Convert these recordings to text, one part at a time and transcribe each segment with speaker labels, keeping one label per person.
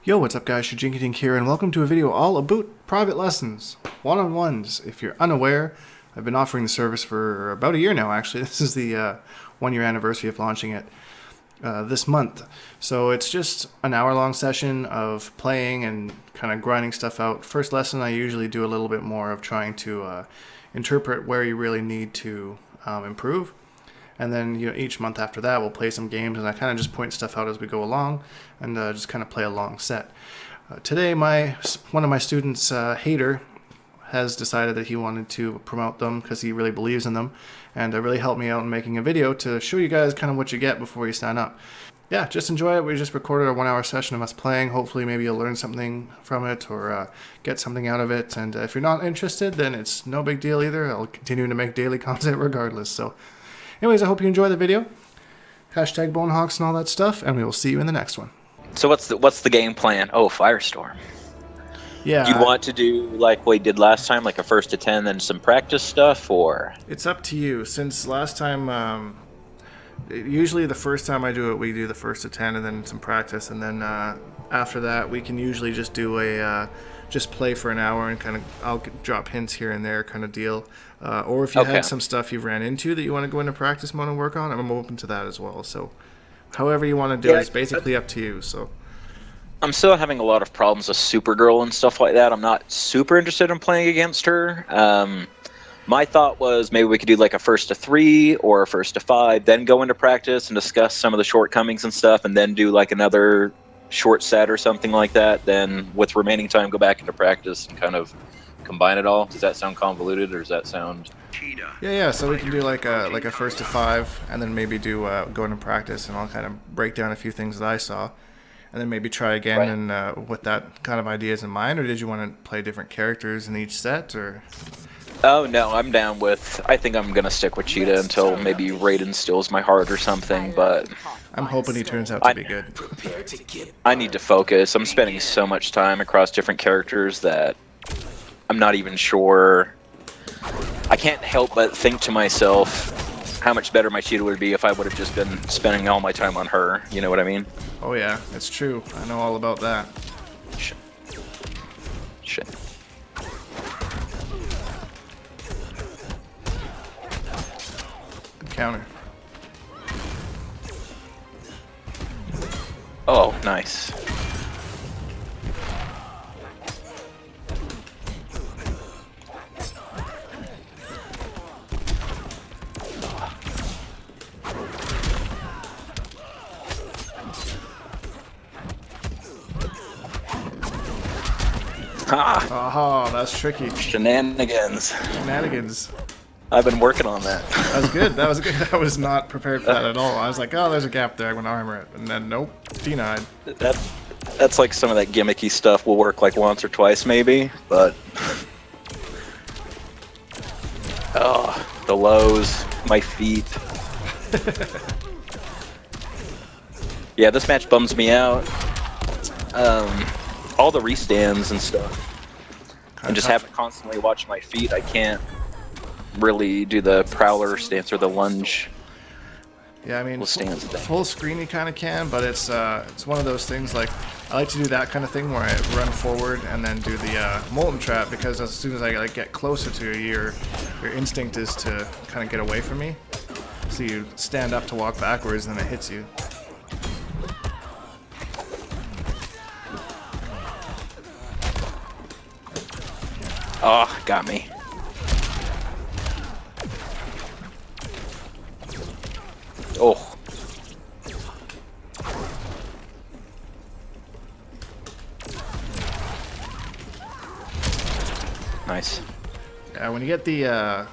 Speaker 1: Yo, what's up guys, Shujinkydink here, and welcome to a video all about private lessons, one-on-ones. If you're unaware, I've been offering the service for about a year now actually. This is the 1-year anniversary of launching it this month. So it's just an hour-long session of playing and kind of grinding stuff out. First lesson I usually do a little bit more of trying to interpret where you really need to improve. And then each month after that we'll play some games, and I kind of just point stuff out as we go along and just kind of play a long set. Today one of my students, Hater, has decided that he wanted to promote them because he really believes in them, and really helped me out in making a video to show you guys kind of what you get before you sign up. Yeah, just enjoy it. We just recorded a 1-hour session of us playing. Hopefully maybe you'll learn something from it or get something out of it. And if you're not interested, then it's no big deal either. I'll continue to make daily content regardless. So anyways, I hope you enjoy the video. Hashtag Bonehawks and all that stuff, and we will see you in the next one.
Speaker 2: So what's the game plan? Oh, Firestorm.
Speaker 1: Yeah.
Speaker 2: Do you want to do like we did last time, like a first to 10, then some practice stuff, or?
Speaker 1: It's up to you. Since last time, usually the first time I do it, we do the first to 10 and then some practice, and then after that, we can usually just do a just play for an hour and kind of I'll drop hints here and there kind of deal. Or if you had some stuff you've ran into that you want to go into practice mode and work on, I'm open to that as well. So however you want to do it, it's basically up to you. So
Speaker 2: I'm still having a lot of problems with Supergirl and stuff like that. I'm not super interested in playing against her. My thought was maybe we could do like a first to 3 or a first to 5, then go into practice and discuss some of the shortcomings and stuff, and then do like another short set or something like that. Then with remaining time, go back into practice and kind of combine it all. Does that sound convoluted, or does that sound?
Speaker 1: Yeah. So we can do like a first to 5, and then maybe do go into practice, and I'll kind of break down a few things that I saw, and then maybe try again. And with that kind of ideas in mind, or did you want to play different characters in each set, or?
Speaker 2: Oh no, I'm down with. I think I'm gonna stick with Cheetah until maybe Raiden steals my heart or something. But
Speaker 1: I'm hoping he turns out to be good.
Speaker 2: I need to focus. I'm spending so much time across different characters that I'm not even sure. I can't help but think to myself how much better my Cheetah would be if I would have just been spending all my time on her. You know what I mean?
Speaker 1: Oh yeah, it's true. I know all about that.
Speaker 2: Shit.
Speaker 1: Good counter.
Speaker 2: Oh, nice.
Speaker 1: Oh, that's tricky.
Speaker 2: Shenanigans.
Speaker 1: Shenanigans.
Speaker 2: I've been working on that.
Speaker 1: That was good. That was good. I was not prepared for that at all. I was like, oh, there's a gap there. I'm going to armor it. And then, nope. Denied.
Speaker 2: That's like some of that gimmicky stuff will work like once or twice maybe, but... Oh, the lows, my feet. Yeah, this match bums me out. All the restands and stuff. And just have to constantly watch my feet. I can't really do the prowler stance or the lunge.
Speaker 1: Yeah, I mean,
Speaker 2: stance
Speaker 1: full screen you kind of can, but it's one of those things like I like to do that kind of thing where I run forward and then do the molten trap, because as soon as I like get closer to you, your instinct is to kind of get away from me. So you stand up to walk backwards, and then it hits you.
Speaker 2: Oh, got me. Oh. Nice.
Speaker 1: Yeah, when you get the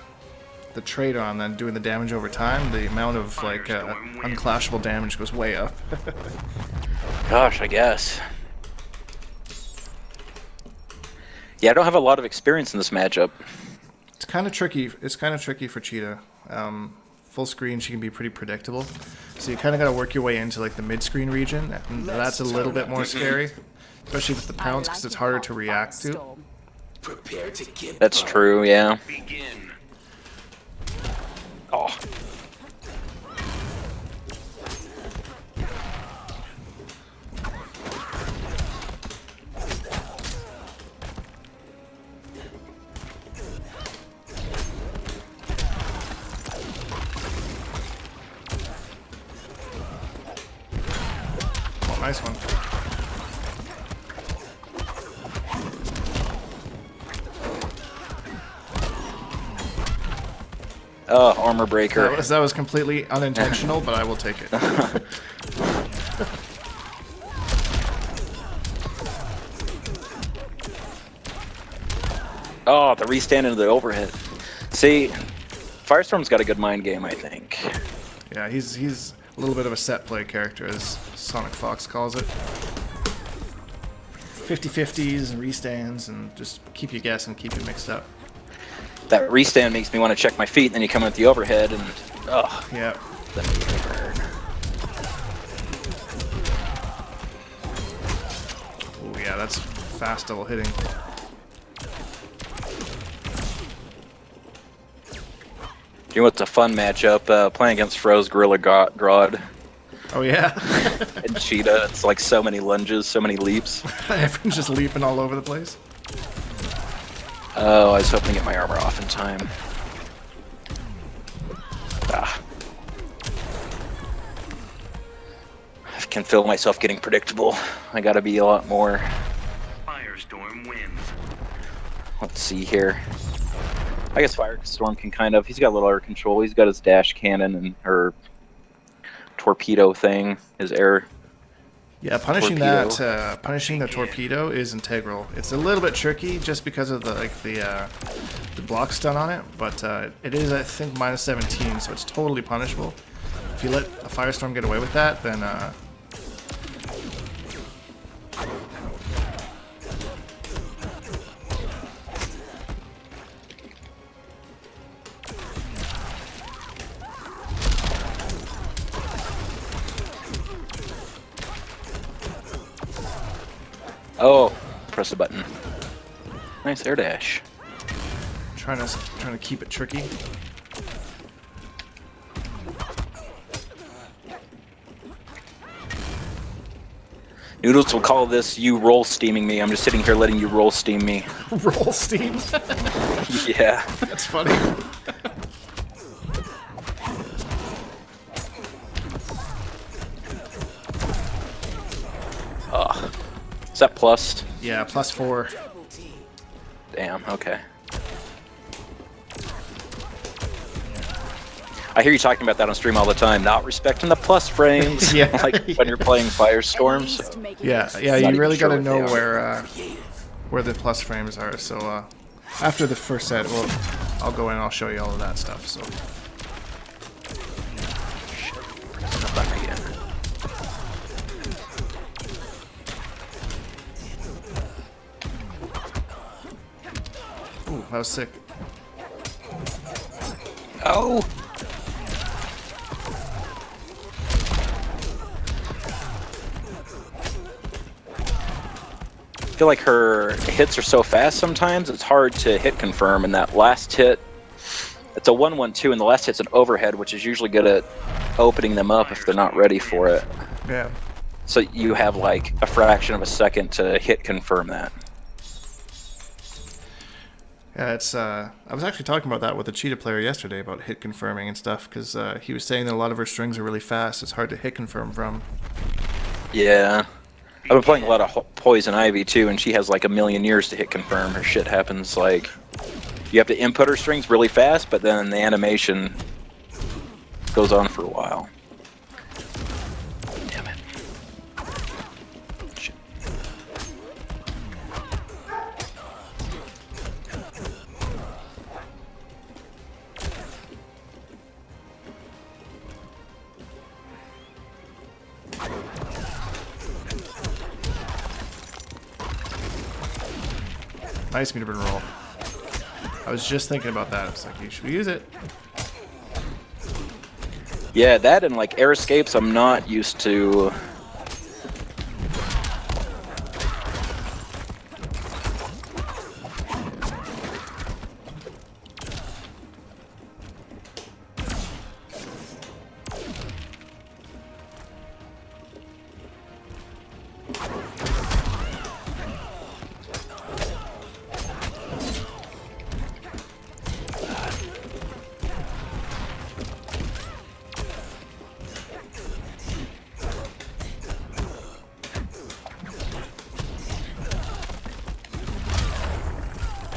Speaker 1: trait on, then doing the damage over time, the amount of like unclashable damage goes way up.
Speaker 2: Gosh, I guess. Yeah, I don't have a lot of experience in this matchup.
Speaker 1: It's kind of tricky. It's kind of tricky for Cheetah. Full screen, she can be pretty predictable. So you kind of got to work your way into like the mid-screen region, and that's a little bit more scary, especially with the pounce, because it's harder to react to.
Speaker 2: That's true, yeah. Oh.
Speaker 1: nice one.
Speaker 2: Armor breaker.
Speaker 1: That was completely unintentional, but I will take it.
Speaker 2: Oh, the restand into the overhead. See, Firestorm's got a good mind game, I think.
Speaker 1: Yeah, he's a little bit of a set play character, as Sonic Fox calls it. 50-50s and restands, and just keep you guessing, keep you mixed up.
Speaker 2: That restand makes me want to check my feet, and then you come in with the overhead, and
Speaker 1: Yeah.
Speaker 2: Then you burn.
Speaker 1: Oh yeah, that's fast double hitting.
Speaker 2: You know what's a fun matchup? Playing against Froze Gorilla Grodd
Speaker 1: Oh yeah.
Speaker 2: and Cheetah. It's like so many lunges, so many leaps.
Speaker 1: Everyone's just leaping all over the place.
Speaker 2: Oh, I was hoping to get my armor off in time. Ah. I can feel myself getting predictable. I gotta be a lot more.
Speaker 3: Firestorm wins.
Speaker 2: Let's see here. I guess Firestorm can kind of... He's got a little air control. He's got his dash cannon and her torpedo thing. His air...
Speaker 1: Yeah, punishing
Speaker 2: torpedo.
Speaker 1: that, punishing the torpedo is integral. It's a little bit tricky just because of the block stun on it, but it is, I think, -17, so it's totally punishable. If you let a Firestorm get away with that, then
Speaker 2: Oh, press the button. Nice air dash.
Speaker 1: trying to keep it tricky.
Speaker 2: Noodles will call this you roll steaming me. I'm just sitting here letting you roll steam me.
Speaker 1: Roll steam.
Speaker 2: Yeah.
Speaker 1: That's funny.
Speaker 2: Oh. Is that plus?
Speaker 1: Yeah, +4.
Speaker 2: Damn, okay. I hear you talking about that on stream all the time, not respecting the plus frames.
Speaker 1: Yeah.
Speaker 2: Like when you're playing Firestorms.
Speaker 1: Yeah,
Speaker 2: Not
Speaker 1: you
Speaker 2: even
Speaker 1: really
Speaker 2: sure
Speaker 1: got to
Speaker 2: what
Speaker 1: know
Speaker 2: they are.
Speaker 1: where the plus frames are. So after the first set, I'll go in and I'll show you all of that stuff. So
Speaker 2: Press the button again.
Speaker 1: ooh, that was sick.
Speaker 2: Oh! I feel like her hits are so fast sometimes, it's hard to hit confirm, and that last hit, it's a 1-1-2, and the last hit's an overhead, which is usually good at opening them up if they're not ready for it.
Speaker 1: Yeah.
Speaker 2: So you have like a fraction of a second to hit confirm that.
Speaker 1: Yeah, it's. I was actually talking about that with a Cheetah player yesterday about hit confirming and stuff, because he was saying that a lot of her strings are really fast. It's hard to hit confirm from.
Speaker 2: Yeah. I've been playing a lot of Poison Ivy too, and she has like a million years to hit confirm. Her shit happens like you have to input her strings really fast, but then the animation goes on for a while. Damn it. Shit.
Speaker 1: Nice meter burn roll. I was just thinking about that. It's like, you should use it.
Speaker 2: Yeah, that and like air escapes I'm not used to.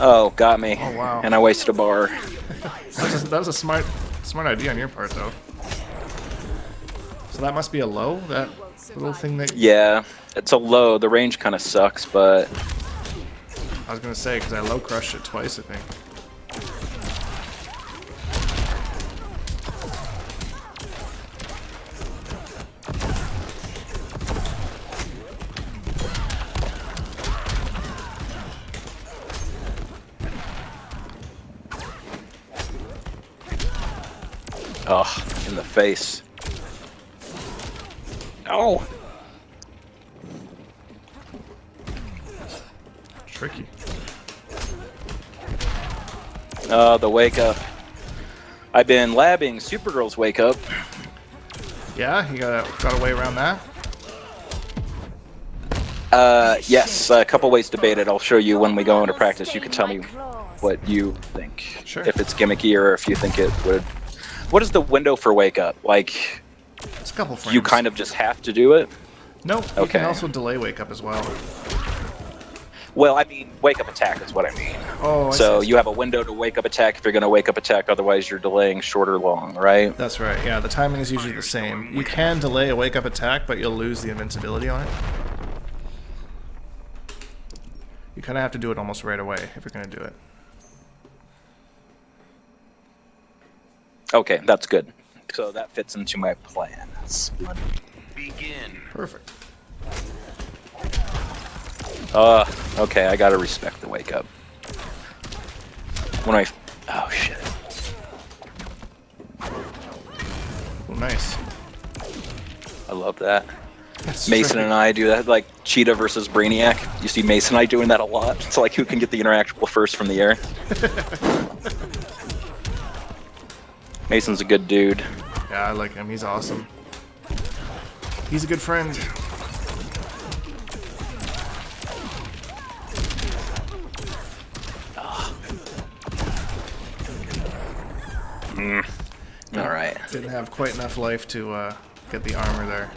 Speaker 2: Oh, got me.
Speaker 1: Oh, wow.
Speaker 2: And I wasted a bar.
Speaker 1: That was a smart idea on your part, though. So that must be a low, that little thing that...
Speaker 2: Yeah, it's a low. The range kind of sucks, but...
Speaker 1: I was going to say, because I low crushed it twice, I think.
Speaker 2: Oh, in the face. No.
Speaker 1: Tricky.
Speaker 2: The wake up. I've been labbing Supergirl's wake up.
Speaker 1: Yeah, you got a way around that?
Speaker 2: Yes, a couple ways to bait it. I'll show you when we go into practice. You can tell me what you think.
Speaker 1: Sure.
Speaker 2: If it's gimmicky or if you think it would. What is the window for wake up? Like,
Speaker 1: It's a couple frames.
Speaker 2: you kind of just have to do it?
Speaker 1: Nope, you
Speaker 2: Okay.
Speaker 1: can also delay wake up as well.
Speaker 2: Well, I mean, wake up attack is what I mean.
Speaker 1: Oh, I
Speaker 2: So
Speaker 1: see.
Speaker 2: you have a window to wake up attack if you're going to wake up attack, otherwise you're delaying short or long, right?
Speaker 1: That's right, yeah, the timing is usually the same. You can delay a wake up attack, but you'll lose the invincibility on it. You kind of have to do it almost right away if you're going to do it.
Speaker 2: Okay, that's good. So that fits into my plan. Splendid.
Speaker 3: Begin.
Speaker 1: Perfect.
Speaker 2: Okay, I gotta respect the wake up. When I... Oh, shit.
Speaker 1: Oh, nice.
Speaker 2: I love that.
Speaker 1: That's
Speaker 2: Mason
Speaker 1: tricky.
Speaker 2: and I do that, like Cheetah versus Brainiac. You see Mason and I doing that a lot. It's like who can get the interactable first from the air. Mason's a good dude.
Speaker 1: Yeah, I like him. He's awesome. He's a good friend.
Speaker 2: Alright.
Speaker 1: Didn't have quite enough life to get the armor there.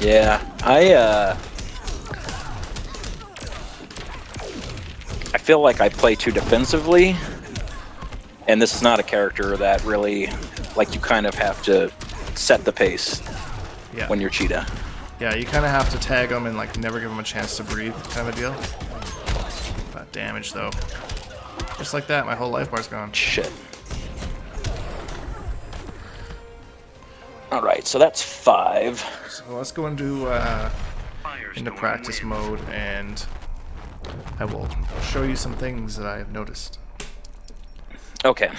Speaker 2: Yeah, I feel like I play too defensively, and this is not a character that really, like, you kind of have to set the pace
Speaker 1: Yeah.
Speaker 2: when you're Cheetah.
Speaker 1: Yeah, you kind of have to tag him and like never give him a chance to breathe, kind of a deal. But damage though, just like that, my whole life bar's gone.
Speaker 2: Shit. Alright, so that's 5.
Speaker 1: So let's go into
Speaker 3: Firestorm
Speaker 1: practice
Speaker 3: wins.
Speaker 1: mode, and I will show you some things that I have noticed,
Speaker 2: Okay.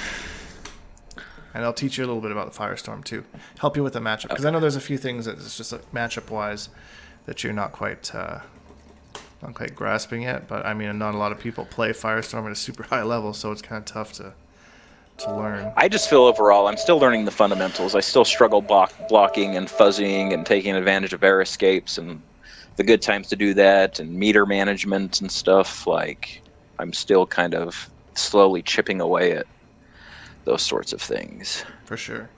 Speaker 1: and I'll teach you a little bit about the Firestorm too. Help you with the matchup, because I know there's a few things that it's just like, matchup-wise that you're not quite grasping yet. But I mean, not a lot of people play Firestorm at a super high level, so it's kind of tough to learn.
Speaker 2: I just feel overall I'm still learning the fundamentals. I still struggle blocking and fuzzing and taking advantage of air escapes and the good times to do that and meter management and stuff. Like, I'm still kind of slowly chipping away at those sorts of things.
Speaker 1: For sure.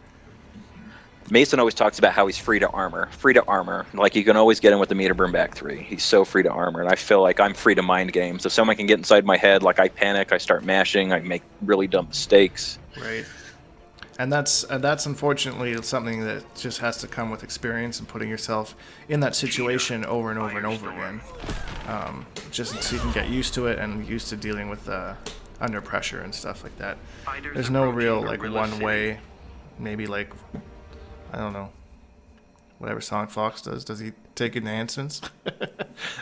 Speaker 2: Mason always talks about how he's free to armor. Free to armor. Like, you can always get him with the meter burn back 3. He's so free to armor, and I feel like I'm free to mind games. If someone can get inside my head, like, I panic, I start mashing, I make really dumb mistakes.
Speaker 1: Right. And that's unfortunately something that just has to come with experience and putting yourself in that situation over and over and over again. Just so you can get used to it and used to dealing with under pressure and stuff like that.
Speaker 3: Fighters
Speaker 1: There's no real
Speaker 3: approaching
Speaker 1: like
Speaker 3: Gorilla
Speaker 1: one
Speaker 3: City.
Speaker 1: way. Maybe like, I don't know, whatever Sonic Fox does. Does he take enhancements?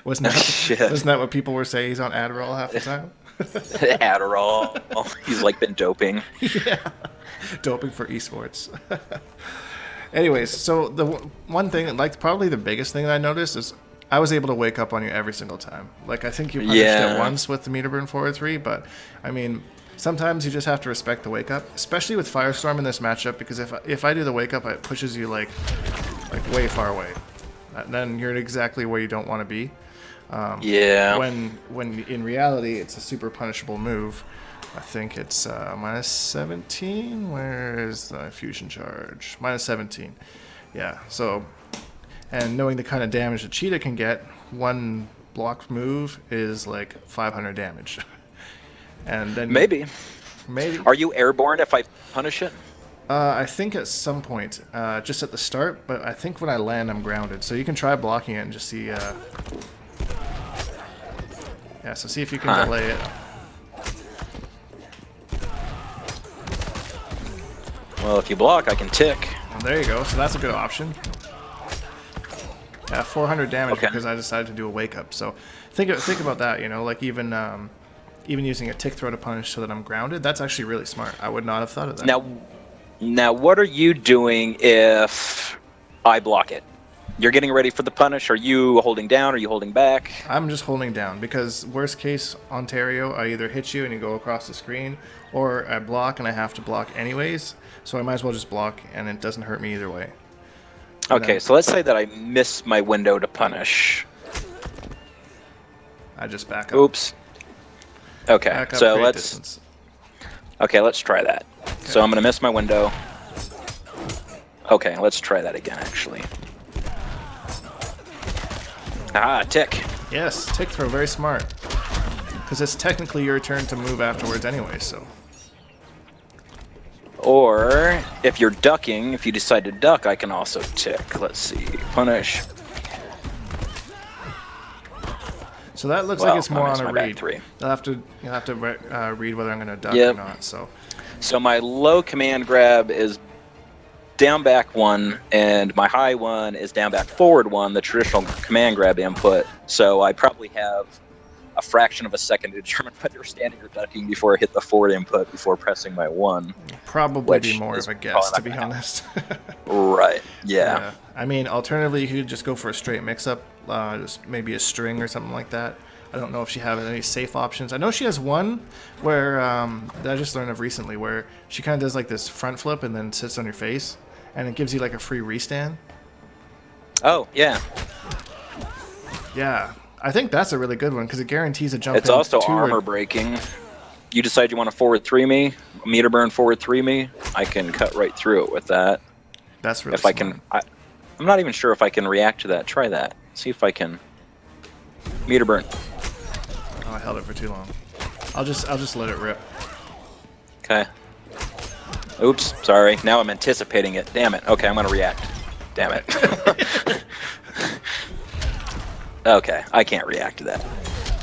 Speaker 1: wasn't
Speaker 2: Shit.
Speaker 1: that what people were saying? He's on Adderall half the time.
Speaker 2: Adderall. He's like been doping.
Speaker 1: Yeah, doping for esports. Anyways, so the one thing, like probably the biggest thing that I noticed is I was able to wake up on you every single time. Like, I think you punished
Speaker 2: Yeah.
Speaker 1: it once with the meter burn 4 or 3, but I mean, sometimes you just have to respect the wake up, especially with Firestorm in this matchup, because if I do the wake up, it pushes you like way far away. Then you're exactly where you don't want to be.
Speaker 2: Yeah.
Speaker 1: When in reality it's a super punishable move. I think it's minus 17. Where is the fusion charge? Minus 17. Yeah. So, and knowing the kind of damage that Cheetah can get, one blocked move is like 500 damage. And then
Speaker 2: Maybe.
Speaker 1: maybe.
Speaker 2: Are you airborne if I punish it?
Speaker 1: I think at some point, just at the start, but I think when I land, I'm grounded. So you can try blocking it and just see. Yeah, so see if you can delay it.
Speaker 2: Well, if you block, I can tick.
Speaker 1: Well, there you go. So that's a good option. Yeah, 400 damage because I decided to do a wake up. So think about that. You know, like even using a tick throw to punish so that I'm grounded. That's actually really smart. I would not have thought of that.
Speaker 2: Now, what are you doing if I block it? You're getting ready for the punish. Are you holding down? Are you holding back?
Speaker 1: I'm just holding down because worst case Ontario, I either hit you and you go across the screen, or I block and I have to block anyways. So I might as well just block and it doesn't hurt me either way.
Speaker 2: Okay, so let's say that I miss my window to punish.
Speaker 1: I just back up.
Speaker 2: Oops. Okay,
Speaker 1: Back up,
Speaker 2: so
Speaker 1: great
Speaker 2: let's.
Speaker 1: distance.
Speaker 2: Okay, let's try that. Okay. So I'm gonna miss my window. Okay, let's try that again. Actually. Tick.
Speaker 1: Yes, tick throw, very smart. Because it's technically your turn to move afterwards anyway, so.
Speaker 2: Or if you're ducking, if you decide to duck, I can also tick. Let's see, punish.
Speaker 1: So that looks like it's more on a read. You'll have to read whether I'm going to duck or not.
Speaker 2: So my low command grab is down back 1, and my high one is down back forward 1, the traditional command grab input. So I probably have a fraction of a second to determine whether you're standing or ducking before I hit the forward input before pressing my 1.
Speaker 1: Probably be more of a guess, to be honest.
Speaker 2: Right, yeah.
Speaker 1: I mean, alternatively, you could just go for a straight mix-up, just maybe a string or something like that. I don't know if she has any safe options. I know she has one where, that I just learned of recently, where she kind of does like this front flip and then sits on your face, and it gives you like a free restand.
Speaker 2: Oh, yeah.
Speaker 1: Yeah. I think that's a really good one because it guarantees a jump.
Speaker 2: It's also armor breaking. You decide you want to forward 3 me, meter burn forward 3 me, I can cut right through it with that.
Speaker 1: That's really
Speaker 2: smart. I'm not even sure if I can react to that. Try that. See if I can meter burn.
Speaker 1: Oh, I held it for too long. I'll just let it rip.
Speaker 2: Okay. Oops, sorry. Now I'm anticipating it. Damn it. Okay, I'm gonna react. Damn it. Okay, I can't react to that.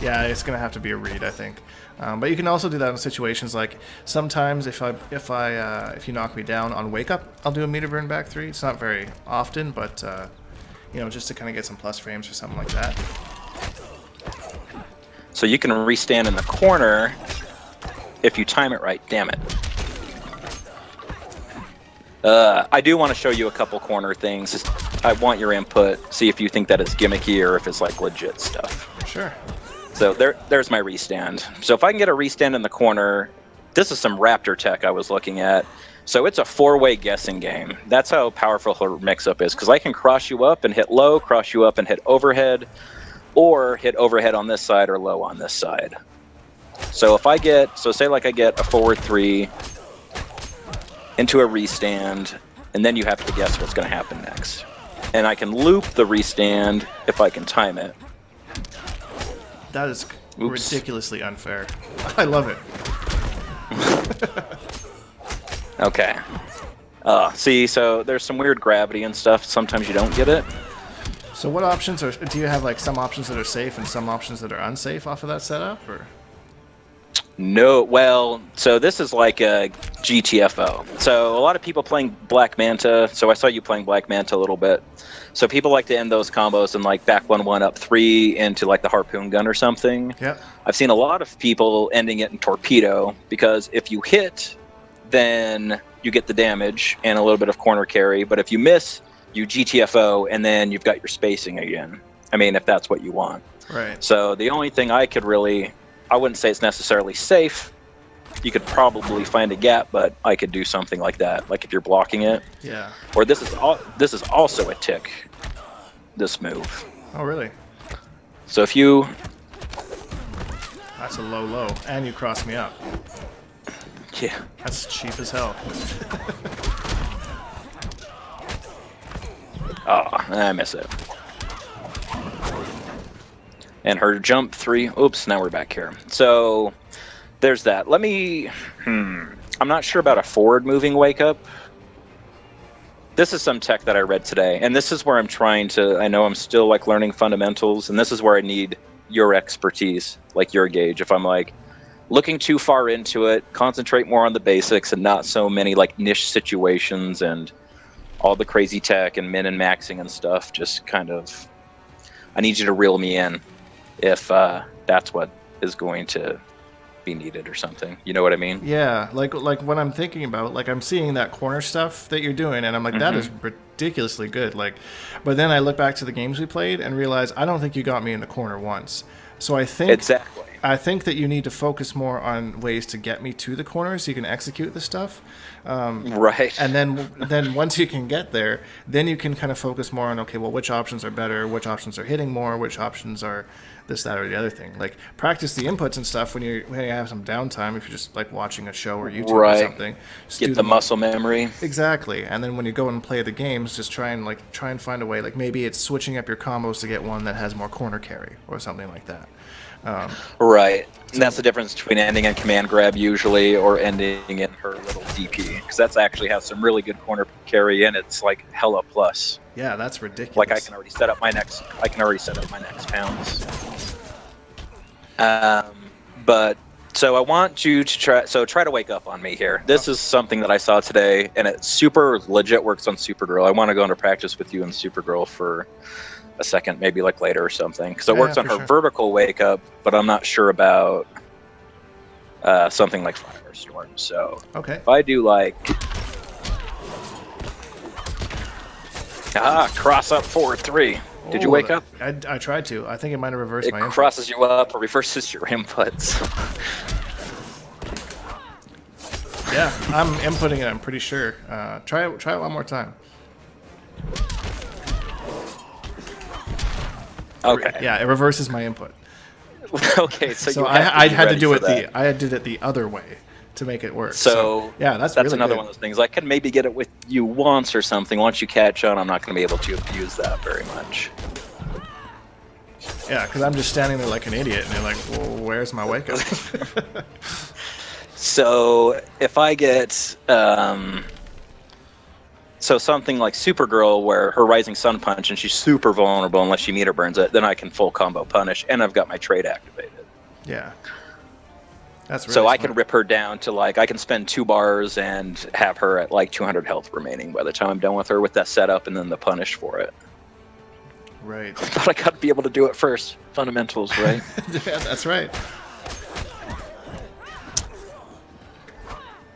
Speaker 1: Yeah, it's gonna have to be a read, I think. But you can also do that in situations like sometimes if you knock me down on wake up, I'll do a meter burn back 3. It's not very often, but you know, just to kind of get some plus frames or something like that.
Speaker 2: So you can restand in the corner if you time it right. Damn it. I do want to show you a couple corner things. I want your input. See if you think that it's gimmicky or if it's like legit stuff.
Speaker 1: Sure.
Speaker 2: So there's my restand. So if I can get a restand in the corner, this is some Raptor tech I was looking at. So it's a 4-way guessing game. That's how powerful her mix-up is, because I can cross you up and hit low, cross you up and hit overhead, or hit overhead on this side or low on this side. So if I get, say like I get a forward 3 into a restand, and then you have to guess what's going to happen next. And I can loop the restand if I can time it.
Speaker 1: That is ridiculously unfair. I love it.
Speaker 2: Okay. See, so there's some weird gravity and stuff. Sometimes you don't get it.
Speaker 1: So what options do you have, like some options that are safe and some options that are unsafe off of that setup, or?
Speaker 2: No, well, so this is like a GTFO. So a lot of people playing Black Manta. So I saw you playing Black Manta a little bit. So people like to end those combos and like back 1-1 up 3 into like the harpoon gun or something.
Speaker 1: Yeah.
Speaker 2: I've seen a lot of people ending it in torpedo because if you hit, then you get the damage and a little bit of corner carry. But if you miss, you GTFO and then you've got your spacing again. I mean, if that's what you want.
Speaker 1: Right.
Speaker 2: So the only thing I wouldn't say it's necessarily safe. You could probably find a gap, but I could do something like that. Like if you're blocking it.
Speaker 1: Yeah.
Speaker 2: Or this is also a tick. This move.
Speaker 1: Oh, really?
Speaker 2: So if you.
Speaker 1: That's a low, and you cross me up.
Speaker 2: Yeah.
Speaker 1: That's cheap as hell.
Speaker 2: Oh, I miss it. And her jump 3. Oops, now we're back here. So there's that. Let me. I'm not sure about a forward moving wake up. This is some tech that I read today, and this is where I'm trying to. I know I'm still like learning fundamentals, and this is where I need your expertise, like your gauge. If I'm like looking too far into it, concentrate more on the basics and not so many like niche situations and all the crazy tech and min and maxing and stuff. Just kind of, I need you to reel me in if that's what is going to be needed or something. You know what I mean?
Speaker 1: Yeah, like what I'm thinking about, like I'm seeing that corner stuff that you're doing, and I'm like, that is ridiculously good. Like, but then I look back to the games we played and realize I don't think you got me in the corner once. So I think
Speaker 2: Exactly.
Speaker 1: I think that you need to focus more on ways to get me to the corner so you can execute the stuff.
Speaker 2: Right.
Speaker 1: And then once you can get there, then you can kind of focus more on, okay, well, which options are better, which options are hitting more, which options are this, that, or the other thing. Like practice the inputs and stuff when you have some downtime. If you're just like watching a show or YouTube or something, just
Speaker 2: Get
Speaker 1: do
Speaker 2: the muscle memory.
Speaker 1: Exactly. And then when you go and play the games, just try and find a way. Like maybe it's switching up your combos to get one that has more corner carry or something like that.
Speaker 2: Right. And that's the difference between ending in command grab usually or ending in her little DP, because that's actually has some really good corner carry and it's like hella plus.
Speaker 1: Yeah, that's ridiculous.
Speaker 2: Like I can already set up my next pounds. But so I want you to try to wake up on me here. This is something that I saw today, and it super legit works on Supergirl. I want to go into practice with you in Supergirl for a second, maybe like later or something, because it works on her vertical wake up, but I'm not sure about something like Firestorm. So if I do like cross up 4-3. Did you wake up?
Speaker 1: I tried to. I think it might have reversed my input.
Speaker 2: It crosses you up or reverses your inputs.
Speaker 1: Yeah, I'm inputting it, I'm pretty sure. Try it one more time.
Speaker 2: Okay.
Speaker 1: Yeah, it reverses my input.
Speaker 2: Okay, so
Speaker 1: I had to do it I did it the other way to make it work. So yeah, that's really
Speaker 2: another
Speaker 1: good.
Speaker 2: one of those things. I can maybe get it with you once or something. Once you catch on, I'm not going to be able to abuse that very much.
Speaker 1: Yeah, because I'm just standing there like an idiot, and you're like, well, where's my wake up?
Speaker 2: So if I get so something like Supergirl, where her Rising Sun punch and she's super vulnerable unless she meter burns it, then I can full combo punish, and I've got my trade activated.
Speaker 1: Yeah. That's really
Speaker 2: so
Speaker 1: smart.
Speaker 2: I can rip her down to like, I can spend 2 bars and have her at like 200 health remaining by the time I'm done with her with that setup and then the punish for it.
Speaker 1: Right.
Speaker 2: But I gotta be able to do it first. Fundamentals, right?
Speaker 1: Yeah, that's right.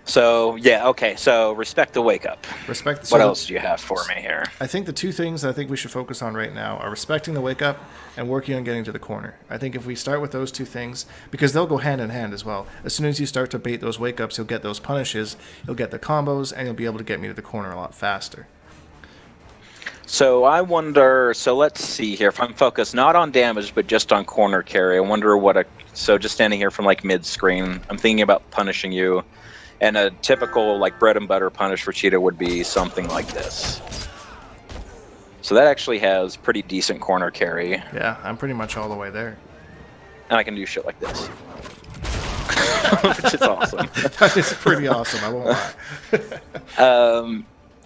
Speaker 2: So, yeah, okay. So, respect the wake up. What else do you have for me here?
Speaker 1: I think the 2 things I think we should focus on right now are respecting the wake up and working on getting to the corner. I think if we start with those 2 things, because they'll go hand in hand as well. As soon as you start to bait those wake ups, you'll get those punishes, you'll get the combos, and you'll be able to get me to the corner a lot faster.
Speaker 2: So I wonder, so let's see here. If I'm focused not on damage, but just on corner carry, I wonder so just standing here from like mid-screen, I'm thinking about punishing you. And a typical like bread and butter punish for Cheetah would be something like this. So that actually has pretty decent corner carry.
Speaker 1: Yeah, I'm pretty much all the way there.
Speaker 2: And I can do shit like this. Which is awesome.
Speaker 1: That is pretty awesome, I won't lie.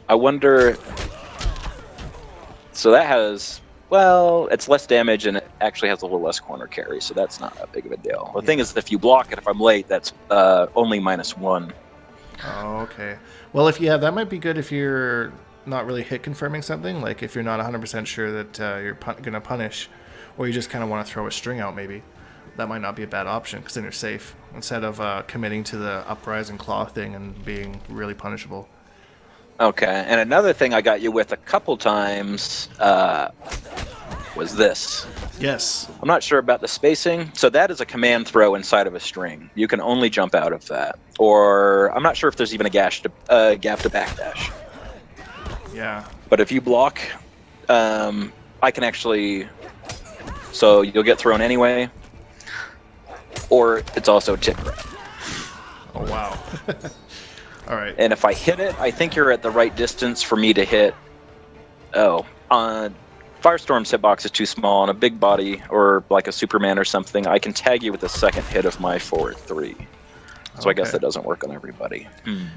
Speaker 2: I wonder... So that has... Well, it's less damage and it actually has a little less corner carry, so that's not that big of a deal. The thing is, if you block it, if I'm late, that's only -1.
Speaker 1: Oh, okay. Well, that might be good if you're not really hit confirming something, like if you're not 100% sure that you're going to punish, or you just kind of want to throw a string out maybe. That might not be a bad option, because then you're safe, instead of committing to the uprising claw thing and being really punishable.
Speaker 2: Okay, and another thing I got you with a couple times was this.
Speaker 1: Yes.
Speaker 2: I'm not sure about the spacing. So that is a command throw inside of a string. You can only jump out of that. Or I'm not sure if there's even a gap to backdash.
Speaker 1: Yeah.
Speaker 2: But if you block, I can actually... So you'll get thrown anyway. Or it's also a tick grab.
Speaker 1: Oh, wow. All right.
Speaker 2: And if I hit it, I think you're at the right distance for me to hit. Firestorm's hitbox is too small. On a big body or like a Superman or something, I can tag you with a second hit of my forward 3. So I guess
Speaker 1: Okay.
Speaker 2: that doesn't work on everybody.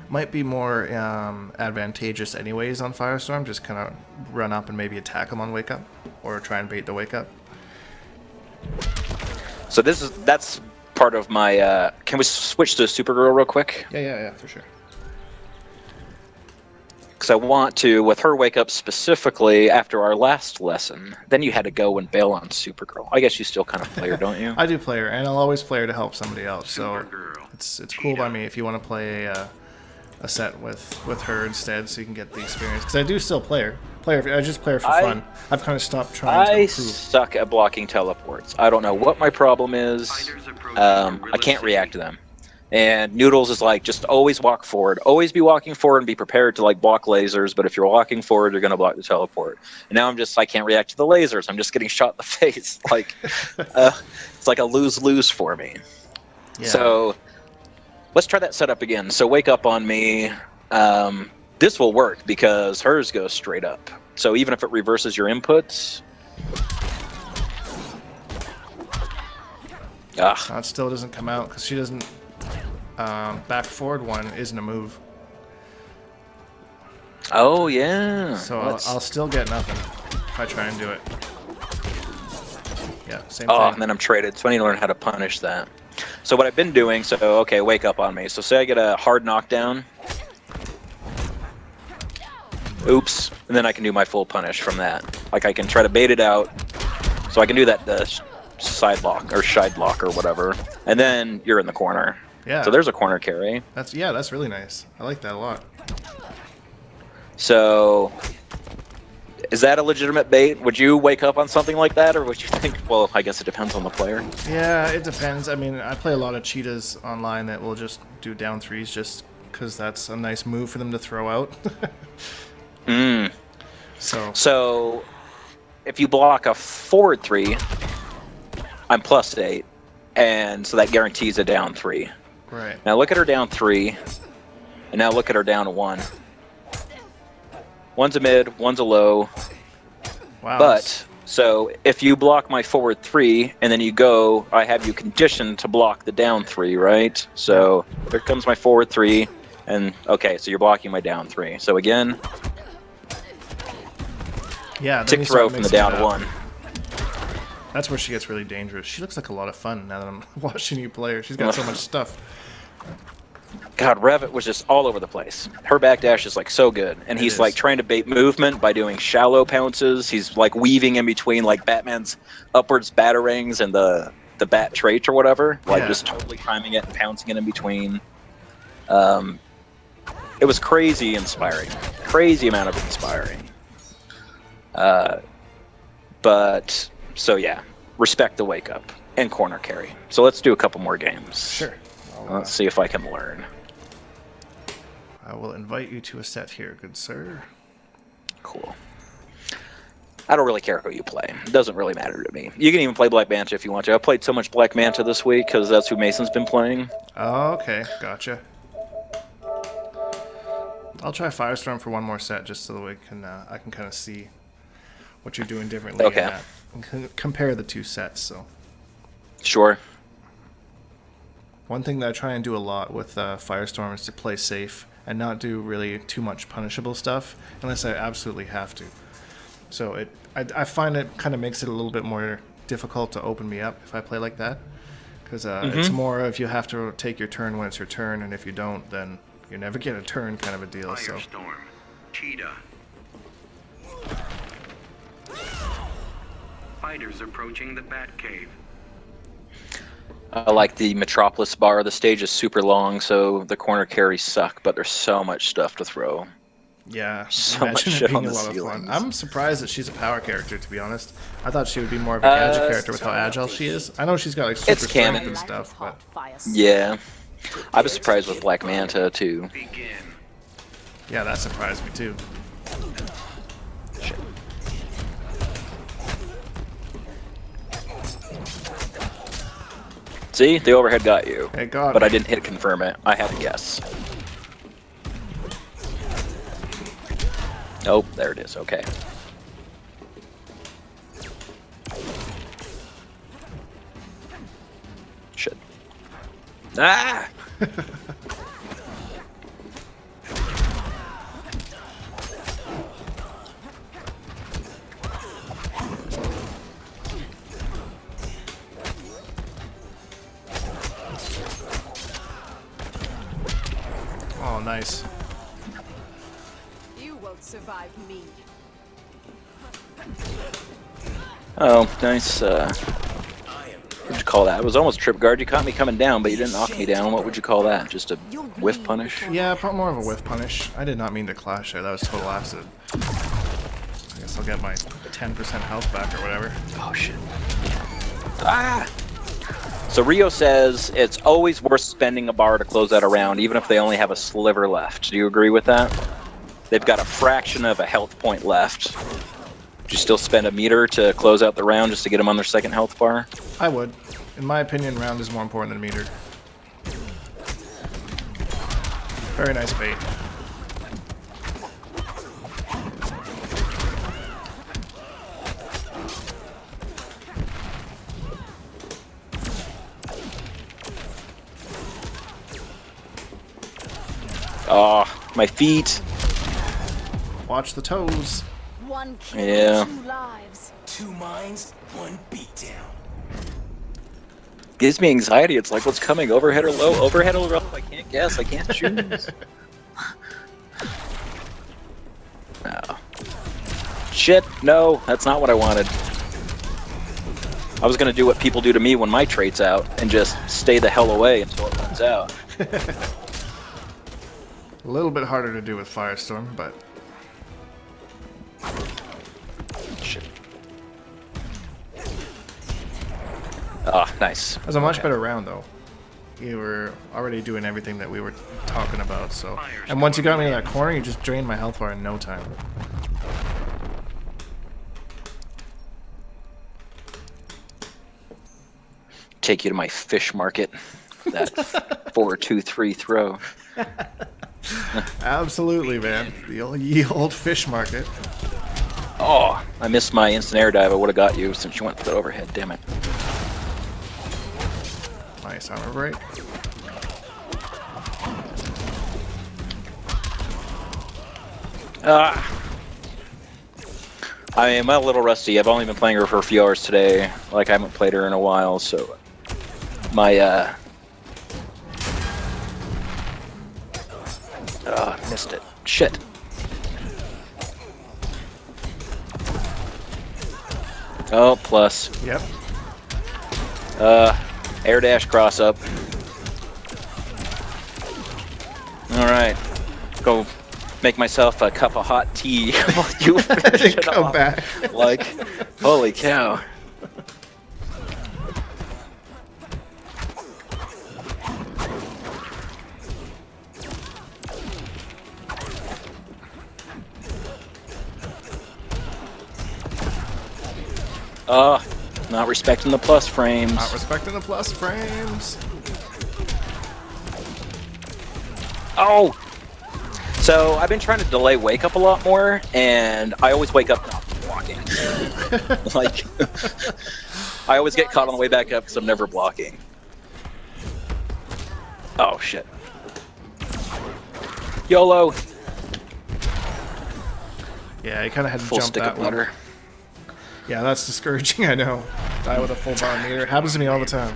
Speaker 1: Might be more advantageous anyways on Firestorm. Just kind of run up and maybe attack him on Wake Up, or try and bait the Wake Up.
Speaker 2: So that's part of my. Can we switch to Supergirl real quick?
Speaker 1: Yeah, for sure.
Speaker 2: Because I want to, with her Wake Up specifically, after our last lesson, then you had to go and bail on Supergirl. I guess you still kind of play her, don't you?
Speaker 1: I do play her, and I'll always play her to help somebody else. So
Speaker 3: Supergirl.
Speaker 1: it's cool by me if you want to play a set with her instead, so you can get the experience. Because I do still play her. I just play her for fun. I've kind of stopped trying to
Speaker 2: I
Speaker 1: improve.
Speaker 2: suck at blocking teleports. I don't know what my problem is.
Speaker 3: Fighters approaching
Speaker 2: I
Speaker 3: Gorilla
Speaker 2: can't
Speaker 3: City.
Speaker 2: react to them. And Noodles is like, just always walk forward. Always be walking forward and be prepared to like block lasers. But if you're walking forward, you're going to block the teleport. And now I can't react to the lasers. I'm just getting shot in the face. Like, it's like a lose-lose for me.
Speaker 1: Yeah.
Speaker 2: So let's try that setup again. So Wake Up on me. This will work because hers goes straight up. So even if it reverses your inputs.
Speaker 1: It still doesn't come out because she doesn't. Back forward one isn't a move,
Speaker 2: Oh, yeah.
Speaker 1: so
Speaker 2: Let's-
Speaker 1: I'll still get nothing if I try and do it. Yeah, same
Speaker 2: Oh,
Speaker 1: thing.
Speaker 2: and then I'm traded, so I need to learn how to punish that. So what I've been doing, okay, Wake Up on me. So say I get a hard knockdown. Oops. And then I can do my full punish from that. Like I can try to bait it out. So I can do that the side lock or side lock or whatever. And then you're in the corner.
Speaker 1: Yeah.
Speaker 2: So there's a corner carry.
Speaker 1: That's really nice. I like that a lot.
Speaker 2: So is that a legitimate bait? Would you wake up on something like that, or would you think, well, I guess it depends on the player.
Speaker 1: Yeah, it depends. I mean, I play a lot of cheetahs online that will just do down threes just because that's a nice move for them to throw out. So if you block a forward 3, I'm +8, and so that guarantees a down 3. right.
Speaker 2: Now look at her down 3, and now look at her down 1. One's a mid, one's a low.
Speaker 1: Wow.
Speaker 2: But so if you block my forward 3 and then you go, I have you conditioned to block the down 3, right? So here comes my forward 3, and okay, so you're blocking my down 3. So again,
Speaker 1: yeah, then
Speaker 2: tick
Speaker 1: you
Speaker 2: throw
Speaker 1: start
Speaker 2: from the
Speaker 1: mixing it
Speaker 2: down
Speaker 1: up.
Speaker 2: 1.
Speaker 1: That's where she gets really dangerous. She looks like a lot of fun now that I'm watching you play her. She's got so much stuff.
Speaker 2: God, Revit was just all over the place. Her backdash is like so good, and
Speaker 1: It
Speaker 2: he's
Speaker 1: is.
Speaker 2: like trying to bait movement by doing shallow pounces. He's like weaving in between like Batman's upwards batarangs and the bat trait or whatever, like
Speaker 1: Yeah.
Speaker 2: just totally timing it and pouncing it in between. It was crazy inspiring, crazy amount of inspiring. But so yeah, respect the Wake Up and corner carry. So let's do a couple more games.
Speaker 1: Sure.
Speaker 2: Let's see if I can learn.
Speaker 1: I will invite you to a set here, good sir.
Speaker 2: Cool. I don't really care who you play. It doesn't really matter to me. You can even play Black Manta if you want to. I played so much Black Manta this week because that's who Mason's been playing.
Speaker 1: Oh, okay, gotcha. I'll try Firestorm for one more set just so that we can I can kind of see what you're doing differently.
Speaker 2: Okay.
Speaker 1: In that. And compare the two sets. So
Speaker 2: Sure.
Speaker 1: one thing that I try and do a lot with Firestorm is to play safe and not do really too much punishable stuff unless I absolutely have to. So I find it kind of makes it a little bit more difficult to open me up if I play like that, because it's more if you have to take your turn when it's your turn, and if you don't, then you never get a turn kind of a deal. So
Speaker 3: Firestorm. Cheetah. Fighters approaching the Batcave.
Speaker 2: I like the Metropolis bar. The stage is super long, so the corner carries suck, but there's so much stuff to throw.
Speaker 1: yeah,
Speaker 2: So much
Speaker 1: imagine it
Speaker 2: shit
Speaker 1: being
Speaker 2: on
Speaker 1: a
Speaker 2: the
Speaker 1: lot of fun.
Speaker 2: ceilings.
Speaker 1: I'm surprised that she's a power character, to be honest. I thought she would be more of a gadget character with how agile she is. I know she's got like super
Speaker 2: It's
Speaker 1: strength
Speaker 2: canon.
Speaker 1: and stuff, but
Speaker 2: Yeah. I was surprised with Black Manta, too.
Speaker 3: Begin.
Speaker 1: yeah, that surprised me too.
Speaker 2: Shit. See? The overhead got you.
Speaker 1: Hey, God.
Speaker 2: But I didn't hit confirm it. I had to guess. Oh, there it is. Okay. Shit. Ah!
Speaker 1: Oh, nice.
Speaker 4: You won't survive me.
Speaker 2: Oh, nice. What'd you call that? It was almost trip guard. You caught me coming down, but you didn't knock me down. What would you call that? Just a whiff punish?
Speaker 1: Yeah, probably more of a whiff punish. I did not mean to clash there. That was total accident. I guess I'll get my 10% health back or whatever.
Speaker 2: Oh, shit. Ah! So Rio says it's always worth spending a bar to close out a round, even if they only have a sliver left. Do you agree with that? They've got a fraction of a health point left. Would you still spend a meter to close out the round just to get them on their second health bar?
Speaker 1: I would. In my opinion, round is more important than meter. Very nice bait.
Speaker 2: Oh, my feet.
Speaker 1: Watch the toes.
Speaker 4: One kill,
Speaker 2: Yeah.
Speaker 4: 2 lives.
Speaker 5: 2 minds, 1 beatdown.
Speaker 2: Gives me anxiety. It's like, what's coming? Overhead or low? Overhead or low? I can't guess. I can't choose. No. Shit. No, that's not what I wanted. I was going to do what people do to me when my trait's out and just stay the hell away until it runs out.
Speaker 1: A little bit harder to do with Firestorm, but
Speaker 2: Shit. Ah, nice.
Speaker 1: it was a much better round, though. You were already doing everything that we were talking about, so... And once you got me in that corner, you just drained my health bar in no time.
Speaker 2: Take you to my fish market. That 4-2-3 throw.
Speaker 1: Absolutely, man. The old, ye old fish market.
Speaker 2: Oh, I missed my instant air dive. I would have got you since you went for that overhead. Damn it.
Speaker 1: Nice armor break.
Speaker 2: I am a little rusty. I've only been playing her for a few hours today. Like, I haven't played her in a while, so... My, missed it. Shit. Oh, plus.
Speaker 1: Yep.
Speaker 2: Air dash cross up. Alright. Go make myself a cup of hot tea while you finish it
Speaker 1: Come
Speaker 2: off.
Speaker 1: back.
Speaker 2: Like, holy cow. Not respecting the plus frames.
Speaker 1: Not respecting the plus frames.
Speaker 2: Oh! So, I've been trying to delay wake up a lot more, and I always wake up not blocking. Like, I always get caught on the way back up because I'm never blocking. Oh, shit. YOLO!
Speaker 1: Yeah, you kind of had to
Speaker 2: Full
Speaker 1: jump
Speaker 2: stick
Speaker 1: that
Speaker 2: of
Speaker 1: one.
Speaker 2: butter.
Speaker 1: Yeah, that's discouraging, I know. Die with a full bar meter. It happens to me all the time.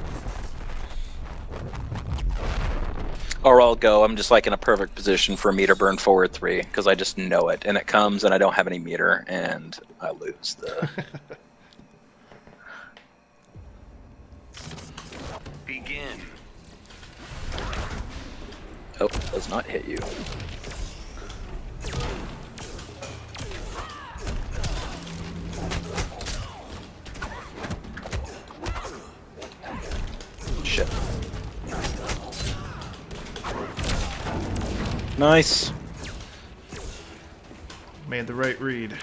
Speaker 2: Or I'll go, I'm just like in a perfect position for a meter burn forward 3, because I just know it, and it comes and I don't have any meter, and I lose the...
Speaker 3: Begin.
Speaker 2: Oh, does not hit you. Shit. Nice.
Speaker 1: Made the right read.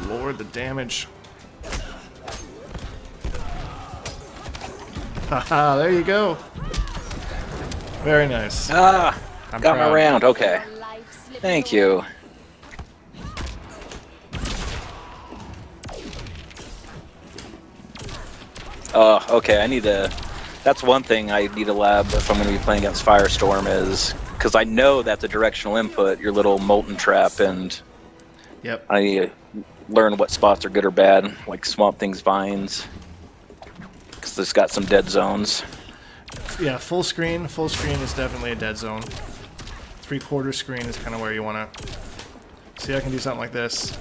Speaker 1: Lord, the damage. Haha, there you go. Very nice.
Speaker 2: Ah,
Speaker 1: I'm
Speaker 2: got
Speaker 1: proud.
Speaker 2: my round. Okay.
Speaker 4: Your life slipping
Speaker 2: Thank
Speaker 4: away.
Speaker 2: you. Oh, okay. I need to. That's one thing I need to lab if I'm going to be playing against Firestorm is because I know that's a directional input, your little molten trap, and
Speaker 1: Yep.
Speaker 2: I need to learn what spots are good or bad, like Swamp Thing's vines, because it's got some dead zones.
Speaker 1: Yeah, full screen. Full screen is definitely a dead zone. 3/4 screen is kind of where you want to. See, I can do something like this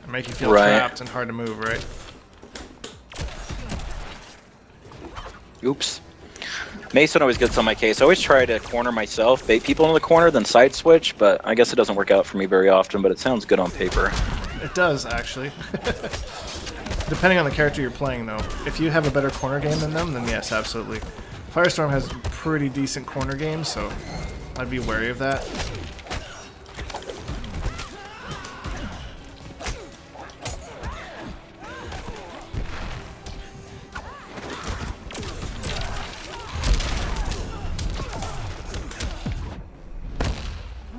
Speaker 1: and make you feel
Speaker 2: Right.
Speaker 1: trapped and hard to move, right?
Speaker 2: Oops. Mason always gets on my case. I always try to corner myself, bait people in the corner, then side switch, but I guess it doesn't work out for me very often, but it sounds good on paper.
Speaker 1: It does, actually. Depending on the character you're playing, though. If you have a better corner game than them, then yes, absolutely. Firestorm has pretty decent corner games, so I'd be wary of that.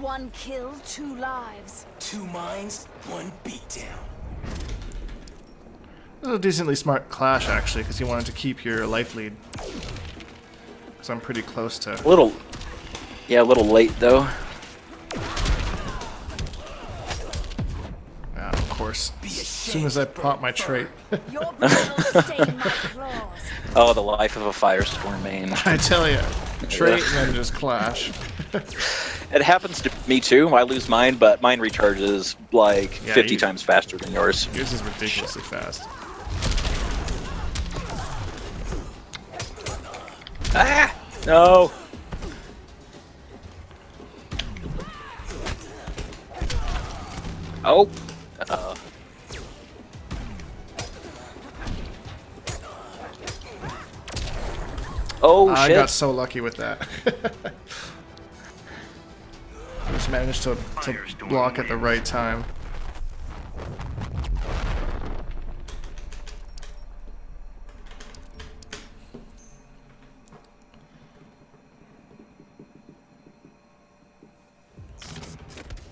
Speaker 4: One kill, 2 lives.
Speaker 5: 2 mines, 1 beatdown.
Speaker 1: It was a decently smart clash, actually, because you wanted to keep your life lead. Because I'm pretty close to...
Speaker 2: A little late though.
Speaker 1: Yeah, of course. As soon as I pop my trait.
Speaker 4: Your blood will stain my claws.
Speaker 2: Oh, the life of a Firestorm main.
Speaker 1: I tell you. Trait and then just clash.
Speaker 2: It happens to me too. I lose mine, but mine recharges like
Speaker 1: Yeah,
Speaker 2: 50
Speaker 1: you-
Speaker 2: times faster than yours.
Speaker 1: Yours is ridiculously fast.
Speaker 2: Ah! No! Oh! Oh,
Speaker 1: I
Speaker 2: shit.
Speaker 1: got so lucky with that. Just managed to block at the right time.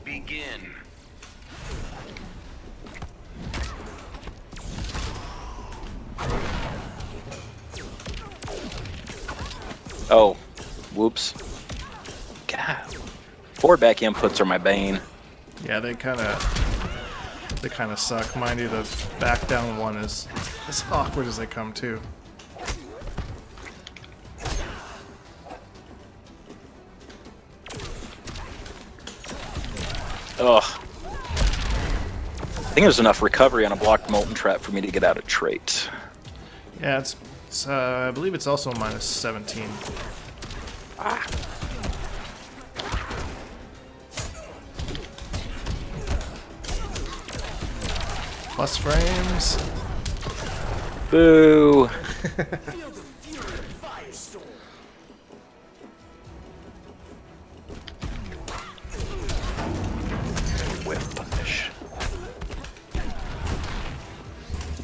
Speaker 3: Begin.
Speaker 2: Oh. Whoops. God. Forward back inputs are my bane.
Speaker 1: Yeah, they kind of suck. Mind you, the back down one is as awkward as they come too.
Speaker 2: Ugh. I think there's enough recovery on a blocked molten trap for me to get out of trait.
Speaker 1: Yeah, it's I believe it's also minus 17. Plus frames.
Speaker 2: Boo!
Speaker 5: Feel the fury of Firestorm.
Speaker 2: Whiff punish.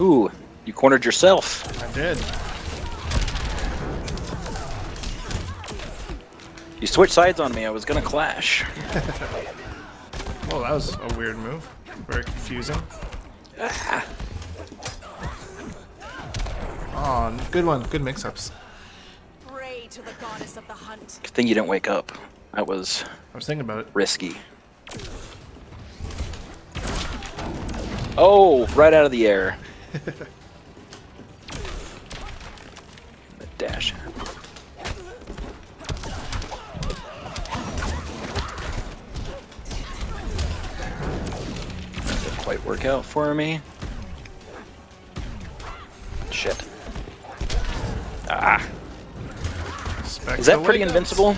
Speaker 2: Ooh, you cornered yourself.
Speaker 1: I did.
Speaker 2: You switched sides on me. I was gonna clash.
Speaker 1: Well, that was a weird move. Very confusing. Oh, good one. Good mix-ups.
Speaker 4: Pray to the goddess of the hunt.
Speaker 2: Good thing you didn't wake up. That was
Speaker 1: I was thinking about it.
Speaker 2: risky. Oh, right out of the air. The dash. Didn't quite work out for me. Shit. Ah.
Speaker 1: Expect
Speaker 2: Is that
Speaker 1: the
Speaker 2: pretty
Speaker 1: wake-ups.
Speaker 2: invincible?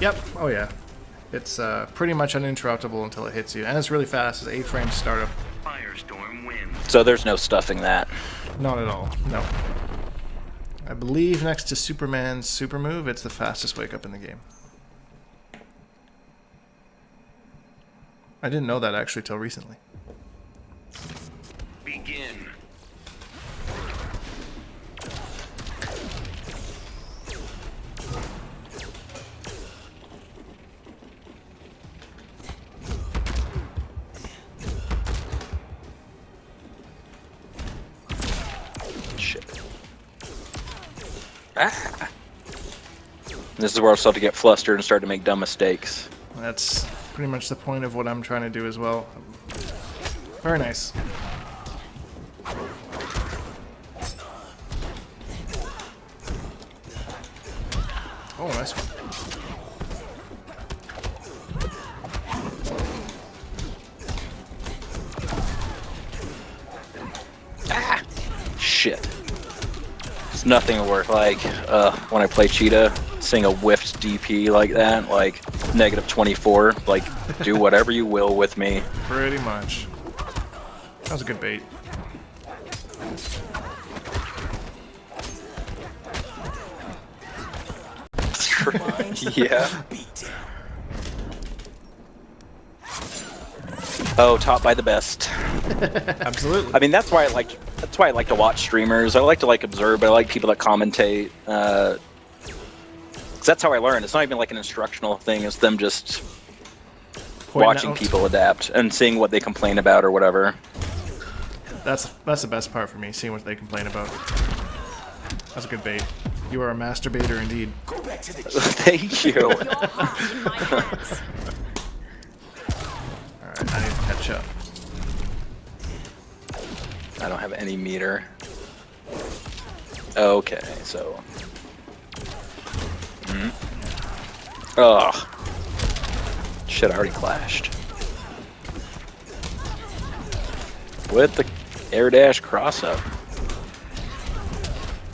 Speaker 1: Yep. Oh yeah. It's pretty much uninterruptible until it hits you, and it's really fast. It's 8 frames startup.
Speaker 3: Firestorm wins.
Speaker 2: So there's no stuffing that.
Speaker 1: Not at all. No. I believe next to Superman's super move, it's the fastest wake up in the game. I didn't know that actually till recently.
Speaker 3: Begin.
Speaker 2: Ah. This is where I'll start to get flustered and start to make dumb mistakes.
Speaker 1: That's pretty much the point of what I'm trying to do as well. Very nice. Oh, nice one.
Speaker 2: Ah, shit. It's nothing to work like when I play Cheetah, seeing a whiffed DP like that, like -24. Like, do whatever you will with me.
Speaker 1: Pretty much. That was a good bait.
Speaker 2: Yeah. Oh, taught by the best.
Speaker 1: Absolutely.
Speaker 2: I mean, that's why I like to watch streamers. I like to observe, but I like people that commentate. 'Cause that's how I learn. It's not even like an instructional thing. It's them just watching people adapt and seeing what they complain about or whatever.
Speaker 1: That's the best part for me, seeing what they complain about. That's a good bait. You are a masturbator indeed.
Speaker 5: Go back to the
Speaker 2: Thank you.
Speaker 4: Your heart in my hands.
Speaker 1: Alright, I need to catch up.
Speaker 2: I don't have any meter. Okay, so. Ugh. Shit, I already clashed. With the air dash cross up.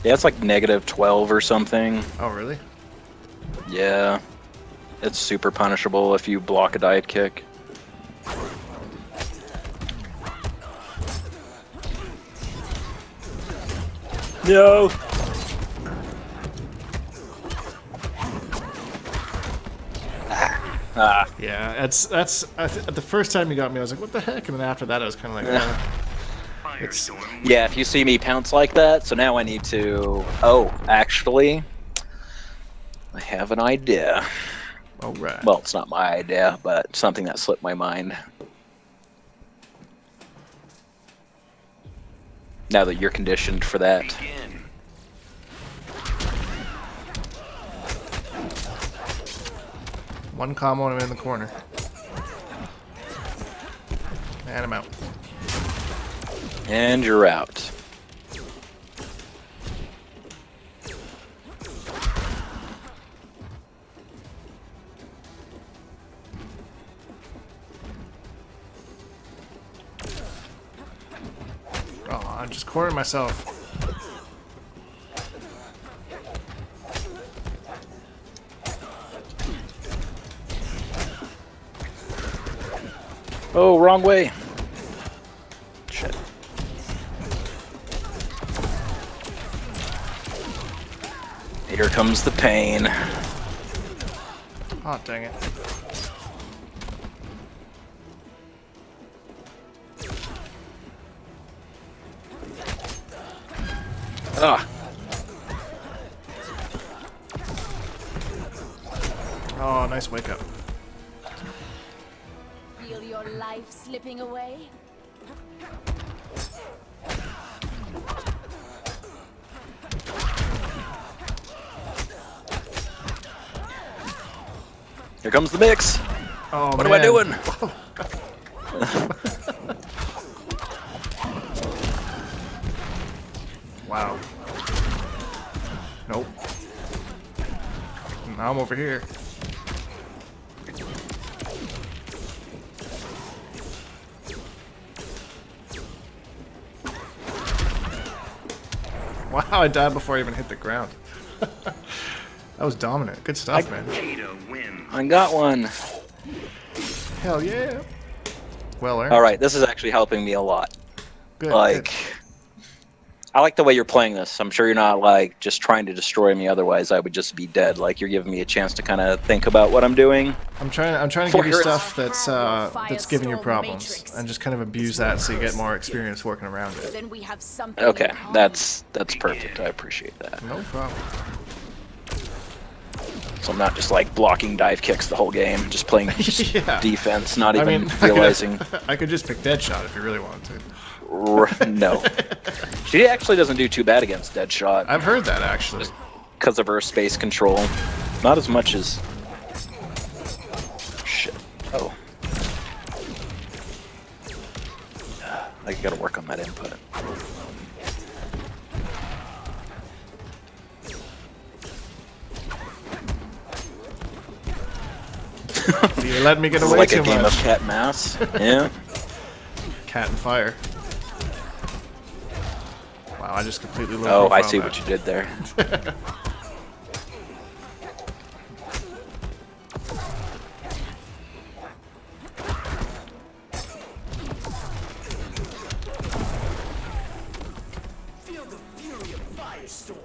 Speaker 2: Yeah, it's like -12 or something.
Speaker 1: Oh, really?
Speaker 2: Yeah. It's super punishable if you block a dive kick. No! Ah.
Speaker 1: Yeah, the first time you got me, I was like, what the heck? And then after that, I was kind of like,
Speaker 3: Firestorm
Speaker 2: Yeah, if you see me pounce like that, so now I need to... Oh, actually, I have an idea.
Speaker 1: all right.
Speaker 2: Well, it's not my idea, but something that slipped my mind. Now that you're conditioned for that.
Speaker 3: begin.
Speaker 1: One combo and I'm in the corner. And I'm out.
Speaker 2: And you're out.
Speaker 1: Oh, I'm just cornering myself.
Speaker 2: Oh, wrong way. Shit. Here comes the pain.
Speaker 1: Oh, dang it.
Speaker 2: Ah.
Speaker 1: Oh, nice wake up.
Speaker 4: Feel your life slipping away?
Speaker 2: Here comes the mix.
Speaker 1: Oh,
Speaker 2: What am I doing?
Speaker 1: Wow. Nope. Now I'm over here. Wow, I died before I even hit the ground. That was dominant. Good stuff, man.
Speaker 3: Cheetah wins.
Speaker 2: I got one.
Speaker 1: Hell yeah. Well earned.
Speaker 2: All right, this is actually helping me a lot.
Speaker 1: Good,
Speaker 2: Like,
Speaker 1: good.
Speaker 2: I like the way you're playing this. I'm sure you're not like just trying to destroy me. Otherwise, I would just be dead. Like you're giving me a chance to kind of think about what I'm doing.
Speaker 1: I'm trying to give you
Speaker 2: Fire-
Speaker 1: stuff that's giving you
Speaker 4: Firestorm
Speaker 1: problems,
Speaker 4: Matrix.
Speaker 1: and just kind of abuse that so you get more experience working around it.
Speaker 4: Then we have something
Speaker 2: Okay,
Speaker 4: in common.
Speaker 2: that's perfect. I appreciate that.
Speaker 1: No problem.
Speaker 2: So I'm not just like blocking dive kicks the whole game, just playing
Speaker 1: Yeah.
Speaker 2: defense, not
Speaker 1: I
Speaker 2: even
Speaker 1: mean,
Speaker 2: realizing.
Speaker 1: I could just pick Deadshot if you really wanted to.
Speaker 2: No, she actually doesn't do too bad against Deadshot.
Speaker 1: I've heard that actually.
Speaker 2: because of her space control. Not as much as... Shit. Oh. I gotta work on that input.
Speaker 1: You let me get
Speaker 2: This is
Speaker 1: away
Speaker 2: like
Speaker 1: too
Speaker 2: a game
Speaker 1: much.
Speaker 2: of cat and mouse. Yeah.
Speaker 1: Cat and fire. Wow, I just completely low
Speaker 2: Oh, I
Speaker 1: profiled
Speaker 2: see
Speaker 1: that.
Speaker 2: what you did there.
Speaker 5: Feel the fury of firestorm.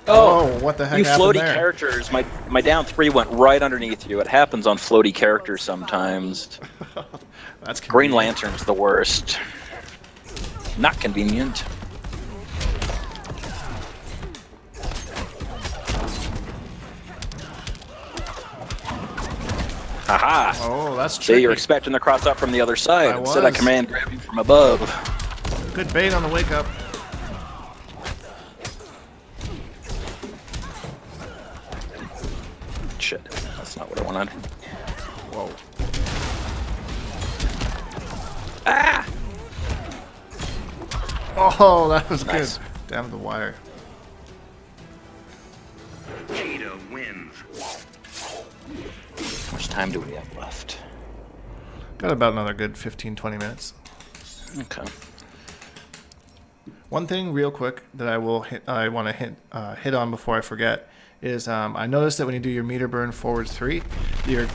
Speaker 1: Oh, what the heck
Speaker 2: You
Speaker 1: happened
Speaker 2: floaty
Speaker 1: there?
Speaker 2: characters, my down 3 went right underneath you. It happens on floaty characters sometimes.
Speaker 1: That's
Speaker 2: Green
Speaker 1: convenient.
Speaker 2: Lantern's the worst. Not convenient. Haha!
Speaker 1: Oh, that's
Speaker 2: See,
Speaker 1: tricky.
Speaker 2: you're expecting to cross up from the other side.
Speaker 1: I
Speaker 2: Instead, I
Speaker 1: was.
Speaker 2: command grab you from above.
Speaker 1: Good bait on the wake up.
Speaker 2: Shit, that's not what I wanted.
Speaker 1: Whoa.
Speaker 2: Ah!
Speaker 1: Oh, that was
Speaker 2: Nice.
Speaker 1: good. Down to the wire.
Speaker 3: Cheetah wins.
Speaker 2: How much time do we have left?
Speaker 1: Got about another good 15-20 minutes.
Speaker 2: Okay.
Speaker 1: One thing, real quick, that I want to hit on before I forget is I noticed that when you do your meter burn forward 3, you're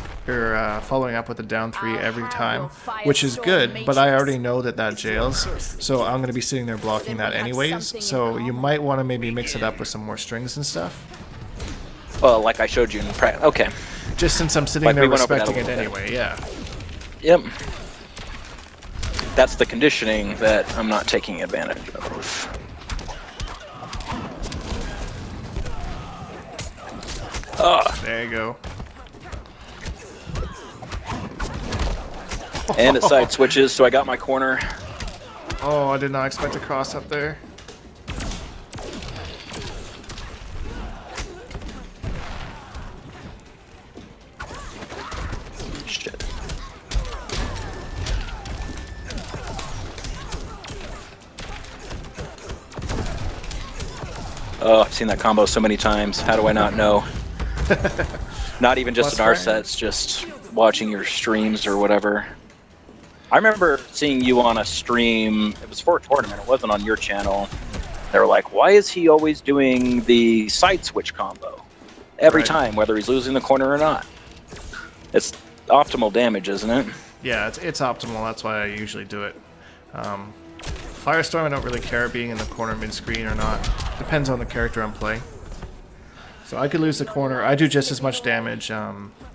Speaker 1: following up with a down 3
Speaker 4: I'll
Speaker 1: every
Speaker 4: handle
Speaker 1: time, which is
Speaker 4: Firestorm
Speaker 1: good. But I
Speaker 4: Matrix.
Speaker 1: already know that jails, so I'm going to be sitting there blocking
Speaker 4: Then
Speaker 1: that
Speaker 4: we have
Speaker 1: anyways.
Speaker 4: something in
Speaker 1: So you
Speaker 4: common.
Speaker 1: might want to maybe mix it up with some more strings and stuff.
Speaker 2: Well, like I showed you in practice. Okay.
Speaker 1: Just since I'm sitting
Speaker 2: Like,
Speaker 1: there
Speaker 2: we went over that a
Speaker 1: respecting it
Speaker 2: little bit.
Speaker 1: anyway, yeah.
Speaker 2: Yep. That's the conditioning that I'm not taking advantage of.
Speaker 1: There you go.
Speaker 2: And it side switches, so I got my corner.
Speaker 1: Oh, I did not expect to cross up there.
Speaker 2: Shit. Oh, I've seen that combo so many times. How do I not know? Not even just
Speaker 1: Plus
Speaker 2: in our
Speaker 1: friends.
Speaker 2: sets, just watching your streams or whatever. I remember seeing you on a stream. It was for a tournament. It wasn't on your channel. They were like, "Why is he always doing the side switch combo every
Speaker 1: Right.
Speaker 2: time, whether he's losing the corner or not?" It's optimal damage, isn't it?
Speaker 1: Yeah, it's optimal. That's why I usually do it. Firestorm, I don't really care being in the corner mid-screen or not. Depends on the character I'm playing. So I could lose the corner. I do just as much damage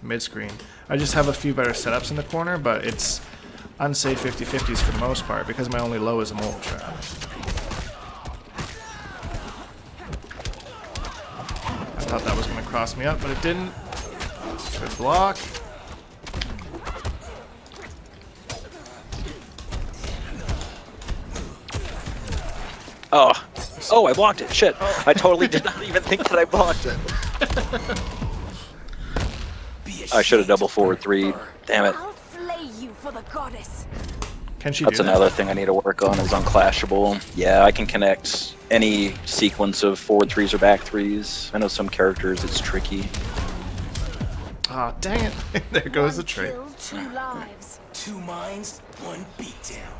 Speaker 1: mid-screen. I just have a few better setups in the corner, but it's unsafe 50-50s for the most part because my only low is a mole trap. I thought that was going to cross me up, but it didn't. Good block.
Speaker 2: Oh, I blocked it. Shit. I totally did not even think that I blocked it. I should have double forward 3. Damn it.
Speaker 4: I'll flay you for the goddess.
Speaker 1: Can she
Speaker 2: That's
Speaker 1: do that?
Speaker 2: another thing I need to work on is unclashable. Yeah, I can connect any sequence of forward 3s or back 3s. I know some characters it's tricky.
Speaker 1: Ah, dang it. There goes the
Speaker 4: One
Speaker 1: trait.
Speaker 4: kill, 2 lives.
Speaker 5: 2 minds, 1 beatdown.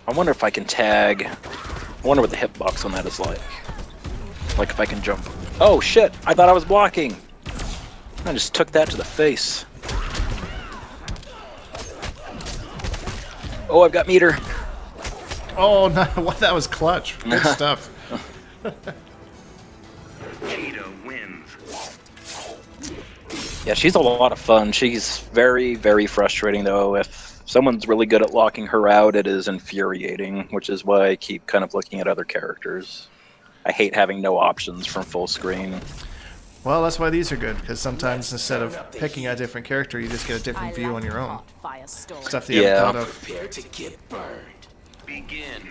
Speaker 2: I wonder if I can tag. I wonder what the hitbox on that is like. Like if I can jump. Oh shit! I thought I was blocking. I just took that to the face. Oh, I've got meter.
Speaker 1: Oh, no, what? That was clutch. Good stuff.
Speaker 3: Cheetah wins.
Speaker 2: Yeah, she's a lot of fun. She's very, very frustrating though if someone's really good at locking her out, it is infuriating, which is why I keep kind of looking at other characters. I hate having no options from full screen.
Speaker 1: Well, that's why these are good, because sometimes instead of picking a different character, you just get a different view on your own. Stuff that you haven't thought of.
Speaker 5: Prepare to get burned.
Speaker 3: Begin.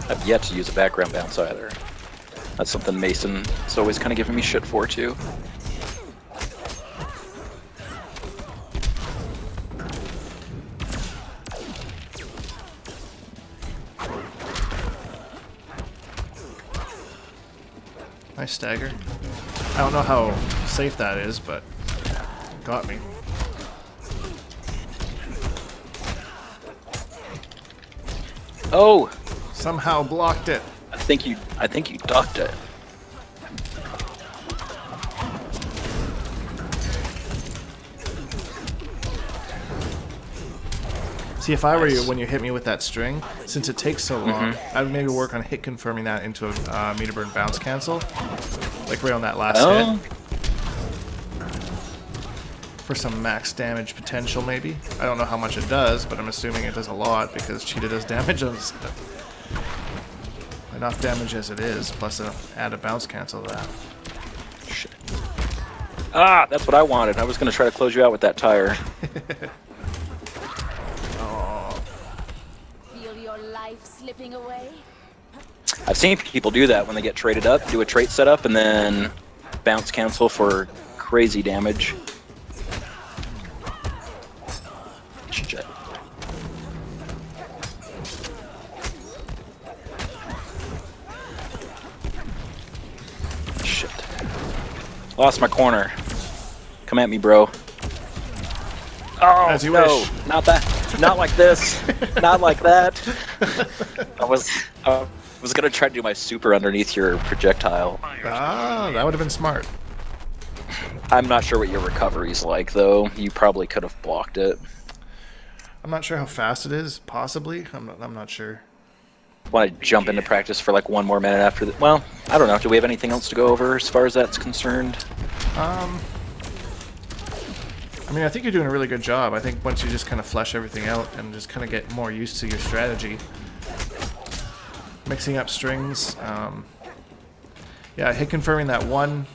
Speaker 2: I've yet to use a background bounce either. That's something Mason is always kind of giving me shit for too.
Speaker 1: Nice stagger. I don't know how safe that is, but it got me.
Speaker 2: Oh,
Speaker 1: Somehow blocked it.
Speaker 2: I think you ducked it.
Speaker 1: See, if I were you, when you hit me with that string, since it takes so long, I would maybe work on hit confirming that into a meter burn bounce cancel, like right on that last hit, for some max damage potential. Maybe I don't know how much it does, but I'm assuming it does a lot because Cheetah does damage on enough damage as it is, plus add a bounce cancel to that.
Speaker 2: Shit. Ah, that's what I wanted. I was going to try to close you out with that tire.
Speaker 4: Feel your life slipping away?
Speaker 2: I've seen people do that when they get traded up, do a trait setup, and then bounce cancel for crazy damage. Shit. Shit. Lost my corner. Come at me, bro. Oh,
Speaker 1: As you
Speaker 2: no,
Speaker 1: wish.
Speaker 2: not that. Not like this. Not like that. I was gonna try to do my super underneath your projectile.
Speaker 1: Ah, that would have been smart.
Speaker 2: I'm not sure what your recovery's like, though. You probably could have blocked it.
Speaker 1: I'm not sure how fast it is. Possibly. I'm not sure.
Speaker 2: Want to jump into practice for like one more minute after the... Well, I don't know. Do we have anything else to go over as far as that's concerned?
Speaker 1: I mean, I think you're doing a really good job. I think once you just kind of flesh everything out and just kind of get more used to your strategy, mixing up strings, yeah, hit confirming that one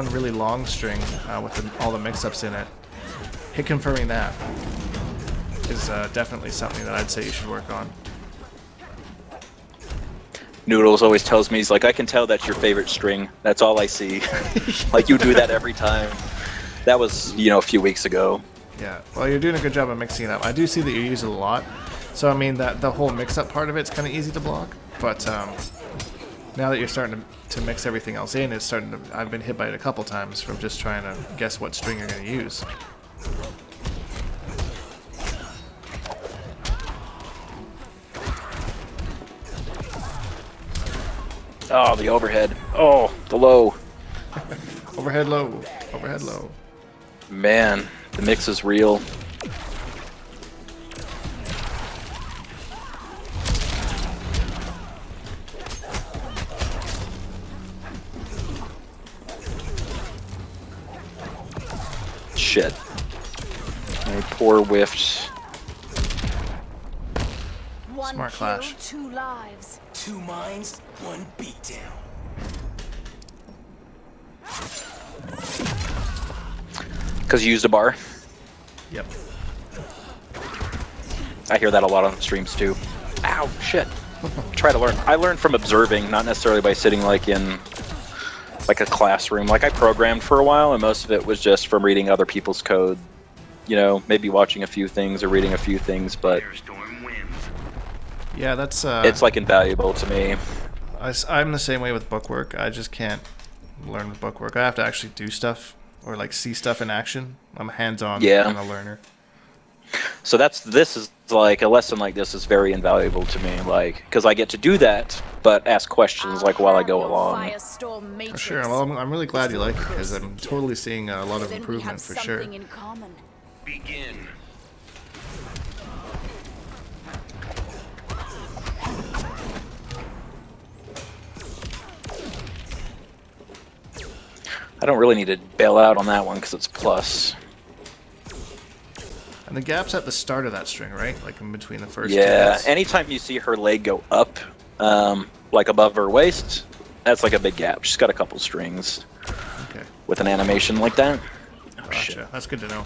Speaker 1: really long string with all the mix-ups in it. Hit confirming that is definitely something that I'd say you should work on.
Speaker 2: Noodles always tells me, he's like, I can tell that's your favorite string. That's all I see. Like, you do that every time. That was, you know, a few weeks ago.
Speaker 1: Yeah, well, you're doing a good job of mixing it up. I do see that you use it a lot. So, I mean, that the whole mix-up part of it's kind of easy to block. But now that you're starting to mix everything else in, it's starting to... I've been hit by it a couple times from just trying to guess what string you're going to use.
Speaker 2: Oh, the overhead. Oh, the low.
Speaker 1: Overhead low. Overhead low.
Speaker 2: Man, the mix is real. Shit. My poor whiffed.
Speaker 4: One
Speaker 1: Smart
Speaker 4: kill,
Speaker 1: clash.
Speaker 4: 2 lives.
Speaker 5: 2 minds, 1 beatdown.
Speaker 2: Because you used a bar.
Speaker 1: Yep.
Speaker 2: I hear that a lot on streams too. Ow, shit. Try to learn. I learned from observing, not necessarily by sitting like in like a classroom. Like I programmed for a while, and most of it was just from reading other people's code. You know, maybe watching a few things or reading a few things, but
Speaker 3: Firestorm wins.
Speaker 1: Yeah, that's...
Speaker 2: it's like invaluable to me.
Speaker 1: I'm the same way with bookwork. I just can't learn with bookwork. I have to actually do stuff or like see stuff in action. I'm a hands-on kind of learner.
Speaker 2: So this is like a lesson like this is very invaluable to me, like because I get to do that, but ask questions like while I go along.
Speaker 4: Firestorm
Speaker 1: For sure. Well, I'm really glad you like it because I'm totally seeing a lot of improvement for sure.
Speaker 4: In common.
Speaker 3: Begin.
Speaker 2: I don't really need to bail out on that one because it's plus.
Speaker 1: And the gap's at the start of that string, right? Like in between the first two
Speaker 2: Yeah,
Speaker 1: hits.
Speaker 2: anytime you see her leg go up, like above her waist, that's like a big gap. She's got a couple strings
Speaker 1: Okay.
Speaker 2: with an animation like that. Oh, shit.
Speaker 1: Gotcha. That's good to know.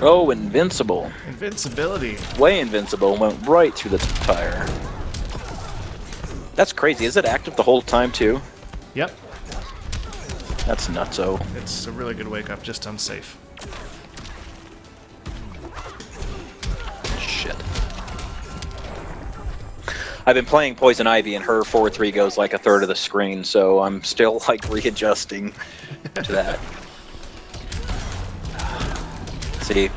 Speaker 2: Oh, invincible.
Speaker 1: Invincibility.
Speaker 2: Way invincible. Went right through the tire. That's crazy. Is it active the whole time, too?
Speaker 1: Yep.
Speaker 2: That's nutso.
Speaker 1: It's a really good wake up, just unsafe.
Speaker 2: Shit. I've been playing Poison Ivy, and her 4-3 goes like a third of the screen, so I'm still like readjusting to that. See,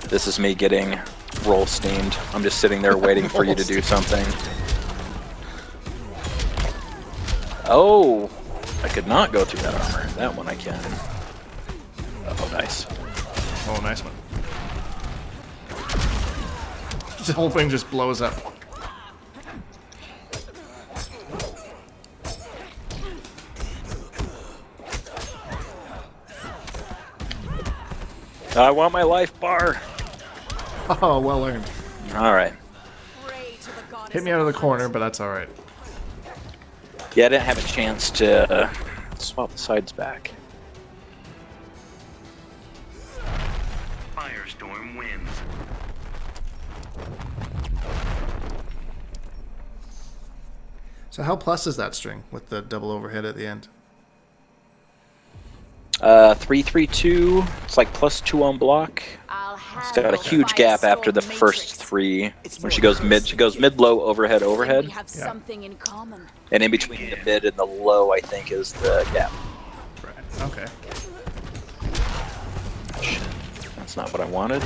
Speaker 2: this is me getting roll steamed. I'm just sitting there waiting for you to do something. Oh, I could not go through that armor. That one I can. Oh, nice.
Speaker 1: Oh, nice one. The whole thing just blows up.
Speaker 2: I want my life bar.
Speaker 1: Oh, well earned.
Speaker 2: All right.
Speaker 4: Pray to the goddess
Speaker 1: Hit me out of the corner, but that's alright.
Speaker 2: Yeah, I didn't have a chance to swap the sides back.
Speaker 3: Firestorm wins.
Speaker 1: So how plus is that string with the double overhead at the end?
Speaker 2: 3-3-2. It's like +2 on block.
Speaker 4: I'll
Speaker 2: It's got a huge gap after the first three. When she goes mid low overhead overhead,
Speaker 4: We have something in common.
Speaker 2: and in between the mid and the low, I think is the gap.
Speaker 1: Right. Okay.
Speaker 2: Shit, that's not what I wanted.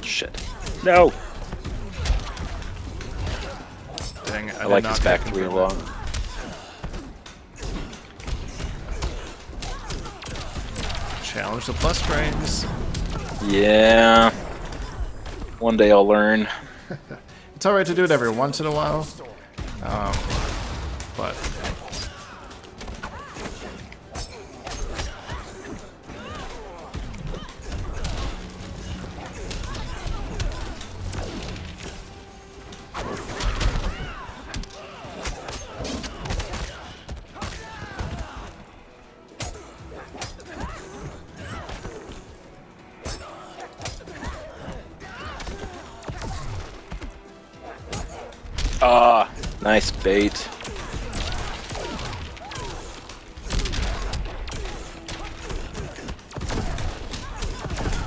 Speaker 2: Shit. No.
Speaker 1: Dang it.
Speaker 2: I like
Speaker 1: did
Speaker 2: this
Speaker 1: not
Speaker 2: back
Speaker 1: get
Speaker 2: three
Speaker 1: control.
Speaker 2: long.
Speaker 1: Challenge the plus frames.
Speaker 2: Yeah. One day I'll learn.
Speaker 1: It's alright to do it every once in a while. But
Speaker 2: Ah, nice bait.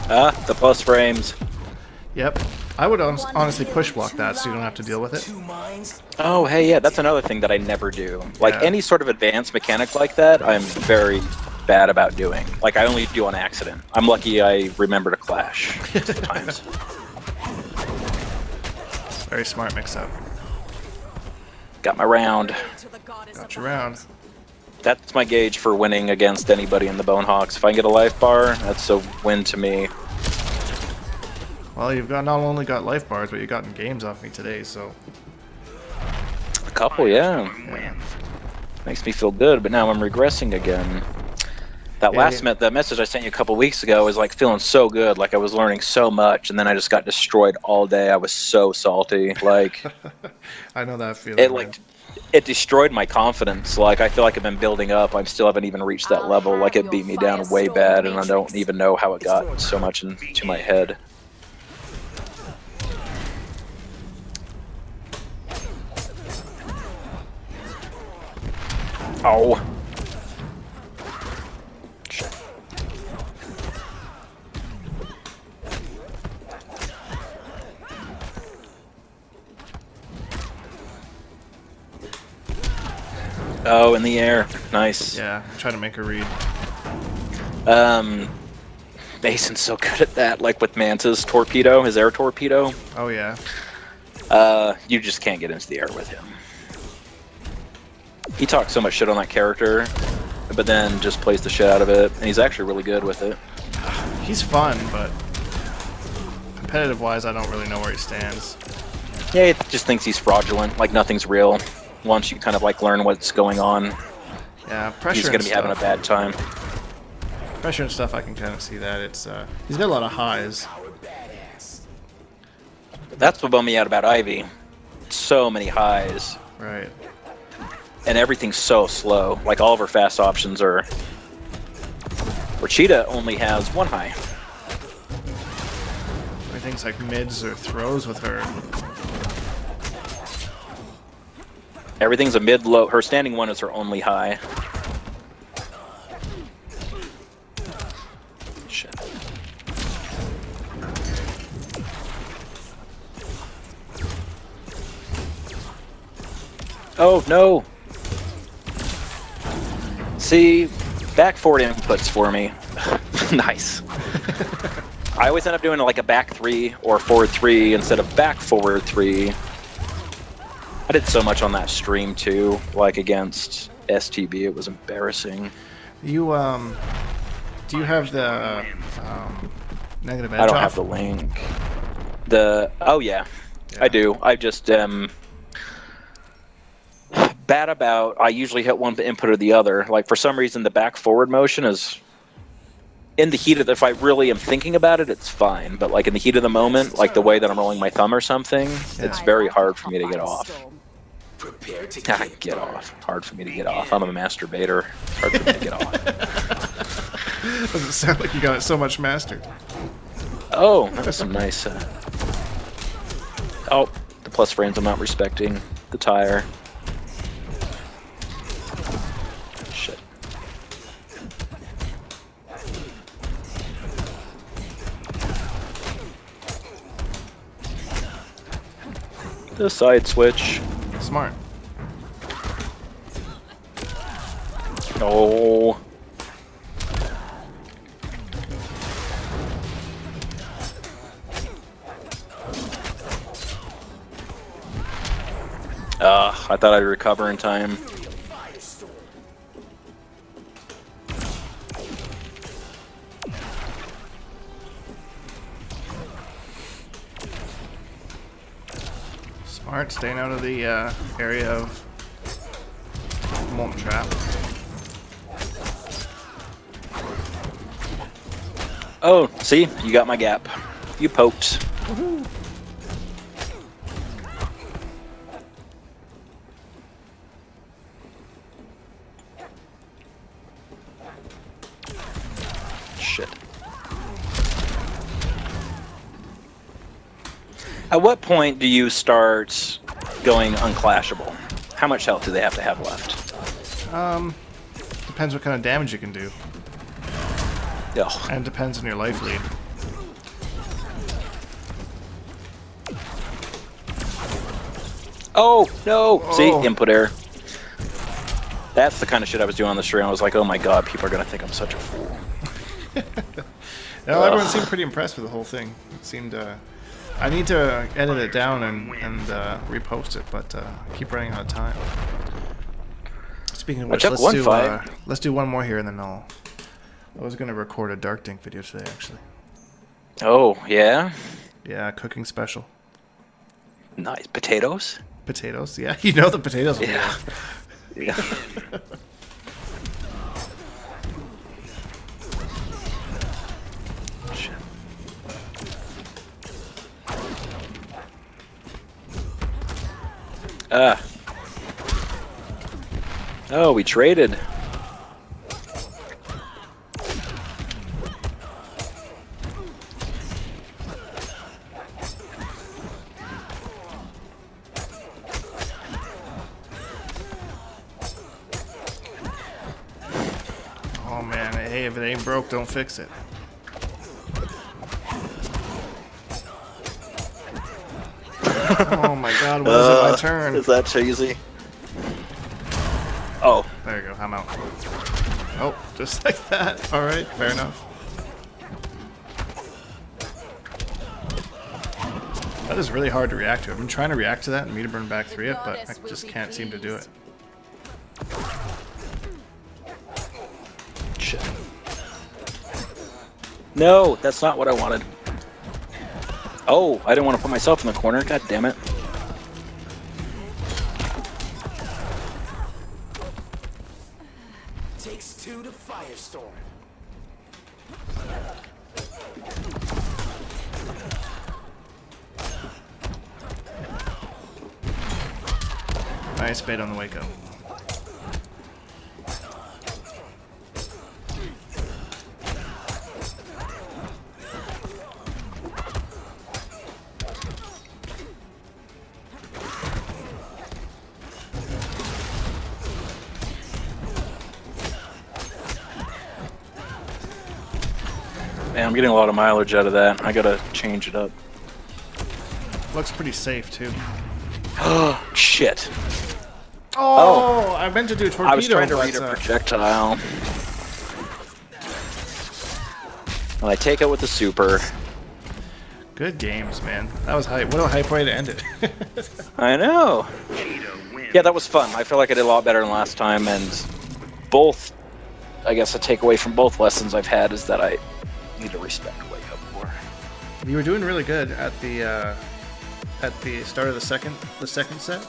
Speaker 2: Ah, the plus frames.
Speaker 1: yep. I would honestly push block that so you don't have to deal with it.
Speaker 5: Two minds.
Speaker 2: Oh, hey, yeah, that's another thing that I never do. Like,
Speaker 1: Yeah.
Speaker 2: any sort of advanced mechanic like that, I'm very bad about doing. Like, I only do on accident. I'm lucky I remember to clash sometimes.
Speaker 1: Very smart mix up.
Speaker 2: Got my round.
Speaker 4: To the goddess
Speaker 1: Got
Speaker 4: of
Speaker 1: you
Speaker 4: the
Speaker 1: round.
Speaker 2: That's my gauge for winning against anybody in the Bonehawks. If I can get a life bar, that's a win to me.
Speaker 1: Well, you've got not only got life bars, but you've gotten games off me today, so
Speaker 2: A couple, yeah.
Speaker 3: Firestorm wins.
Speaker 2: Makes me feel good, but now I'm regressing again. That that message I sent you a couple weeks ago was like feeling so good, like I was learning so much, and then I just got destroyed all day. I was so salty. Like
Speaker 1: I know that feeling.
Speaker 2: it,
Speaker 1: man.
Speaker 2: like it destroyed my confidence. Like I feel like I've been building up. I still haven't even reached that level. Like it beat me down way bad, and I don't even know how it got so much into my head. Oh. Shit. Oh, in the air. Nice.
Speaker 1: Yeah, try to make her read.
Speaker 2: Mason's so good at that, like with Manta's torpedo, his air torpedo.
Speaker 1: Oh yeah.
Speaker 2: You just can't get into the air with him. He talks so much shit on that character, but then just plays the shit out of it, and he's actually really good with it.
Speaker 1: He's fun, but competitive wise, I don't really know where he stands.
Speaker 2: Yeah, he just thinks he's fraudulent, like nothing's real. Once you kind of like learn what's going on,
Speaker 1: Yeah, pressure.
Speaker 2: he's gonna be having a bad time.
Speaker 1: Pressure and stuff. I can kind of see that. It's he's got a lot of highs.
Speaker 2: That's what bummed me out about Ivy. So many highs,
Speaker 1: Right.
Speaker 2: and everything's so slow. Like all of her fast options are. Where Cheetah only has one high.
Speaker 1: Everything's like mids or throws with her.
Speaker 2: Everything's a mid-low. Her standing one is her only high. Shit. Oh, no. See, back forward inputs for me. Nice. I always end up doing like a back 3 or forward 3 instead of back forward 3. I did so much on that stream too, like against STB, it was embarrassing.
Speaker 1: You do you have the negative edge
Speaker 2: I don't
Speaker 1: off?
Speaker 2: have the link. Oh yeah, I do. I just bad about. I usually hit one input or the other. Like for some reason, the back forward motion is in the heat of. If I really am thinking about it, it's fine. But like in the heat of the moment, like the way that I'm rolling my thumb or something, it's very hard for me to get off.
Speaker 5: Prepare to
Speaker 2: Get off. Hard for me to get off. I'm a masturbator. It's hard for me to get off.
Speaker 1: Doesn't sound like you got it so much mastered.
Speaker 2: Oh, that was some nice. Oh, the plus frames I'm not respecting. The tire. Shit. The side switch.
Speaker 1: Smart.
Speaker 2: Oh. I thought I'd recover in time.
Speaker 1: Smart, staying out of the area of molten trap.
Speaker 2: Oh, see? You got my gap. You poked. Shit. At what point do you start going unclashable? How much health do they have to have left?
Speaker 1: Depends what kind of damage you can do.
Speaker 2: Ugh.
Speaker 1: And depends on your life lead.
Speaker 2: Oh, no!
Speaker 1: Oh.
Speaker 2: See? Input error. That's the kind of shit I was doing on the stream. I was like, oh my god, people are going to think I'm such a fool.
Speaker 1: No, everyone seemed pretty impressed with the whole thing. It seemed, I need to edit it down and repost it, but I keep running out of time. Speaking of which,
Speaker 2: took one fight.
Speaker 1: let's do one more here and then I was going to record a Dark Dink video today, actually.
Speaker 2: Oh, yeah?
Speaker 1: Yeah, cooking special.
Speaker 2: Nice. Potatoes?
Speaker 1: Potatoes, yeah. You know the potatoes.
Speaker 2: Yeah. Yeah. Shit. Oh, we traded.
Speaker 1: Oh man, hey, if it ain't broke, don't fix it. Oh my god, when is it my turn?
Speaker 2: Is that cheesy? Oh.
Speaker 1: There you go, I'm out. Oh, just like that. Alright, fair enough. That is really hard to react to. I've been trying to react to that and meter burn back 3 it, but I just can't seem to do it.
Speaker 2: Shit. No, that's not what I wanted. Oh, I didn't want to put myself in the corner. God damn it.
Speaker 5: Takes two to firestorm.
Speaker 1: Nice bait on the wake up.
Speaker 2: Man, I'm getting a lot of mileage out of that. I gotta change it up.
Speaker 1: Looks pretty safe too.
Speaker 2: Shit.
Speaker 1: Oh, I meant to do a torpedo.
Speaker 2: I was trying to
Speaker 1: but,
Speaker 2: read a projectile. Well, I take it with the super.
Speaker 1: Good games, man. That was hype. What a hype way to end it.
Speaker 2: I know.
Speaker 3: Cheetah wins.
Speaker 2: Yeah, that was fun. I feel like I did a lot better than last time, and both, I guess, a takeaway from both lessons I've had is that I need to respect Wake Up more.
Speaker 1: You were doing really good at the start of the second set.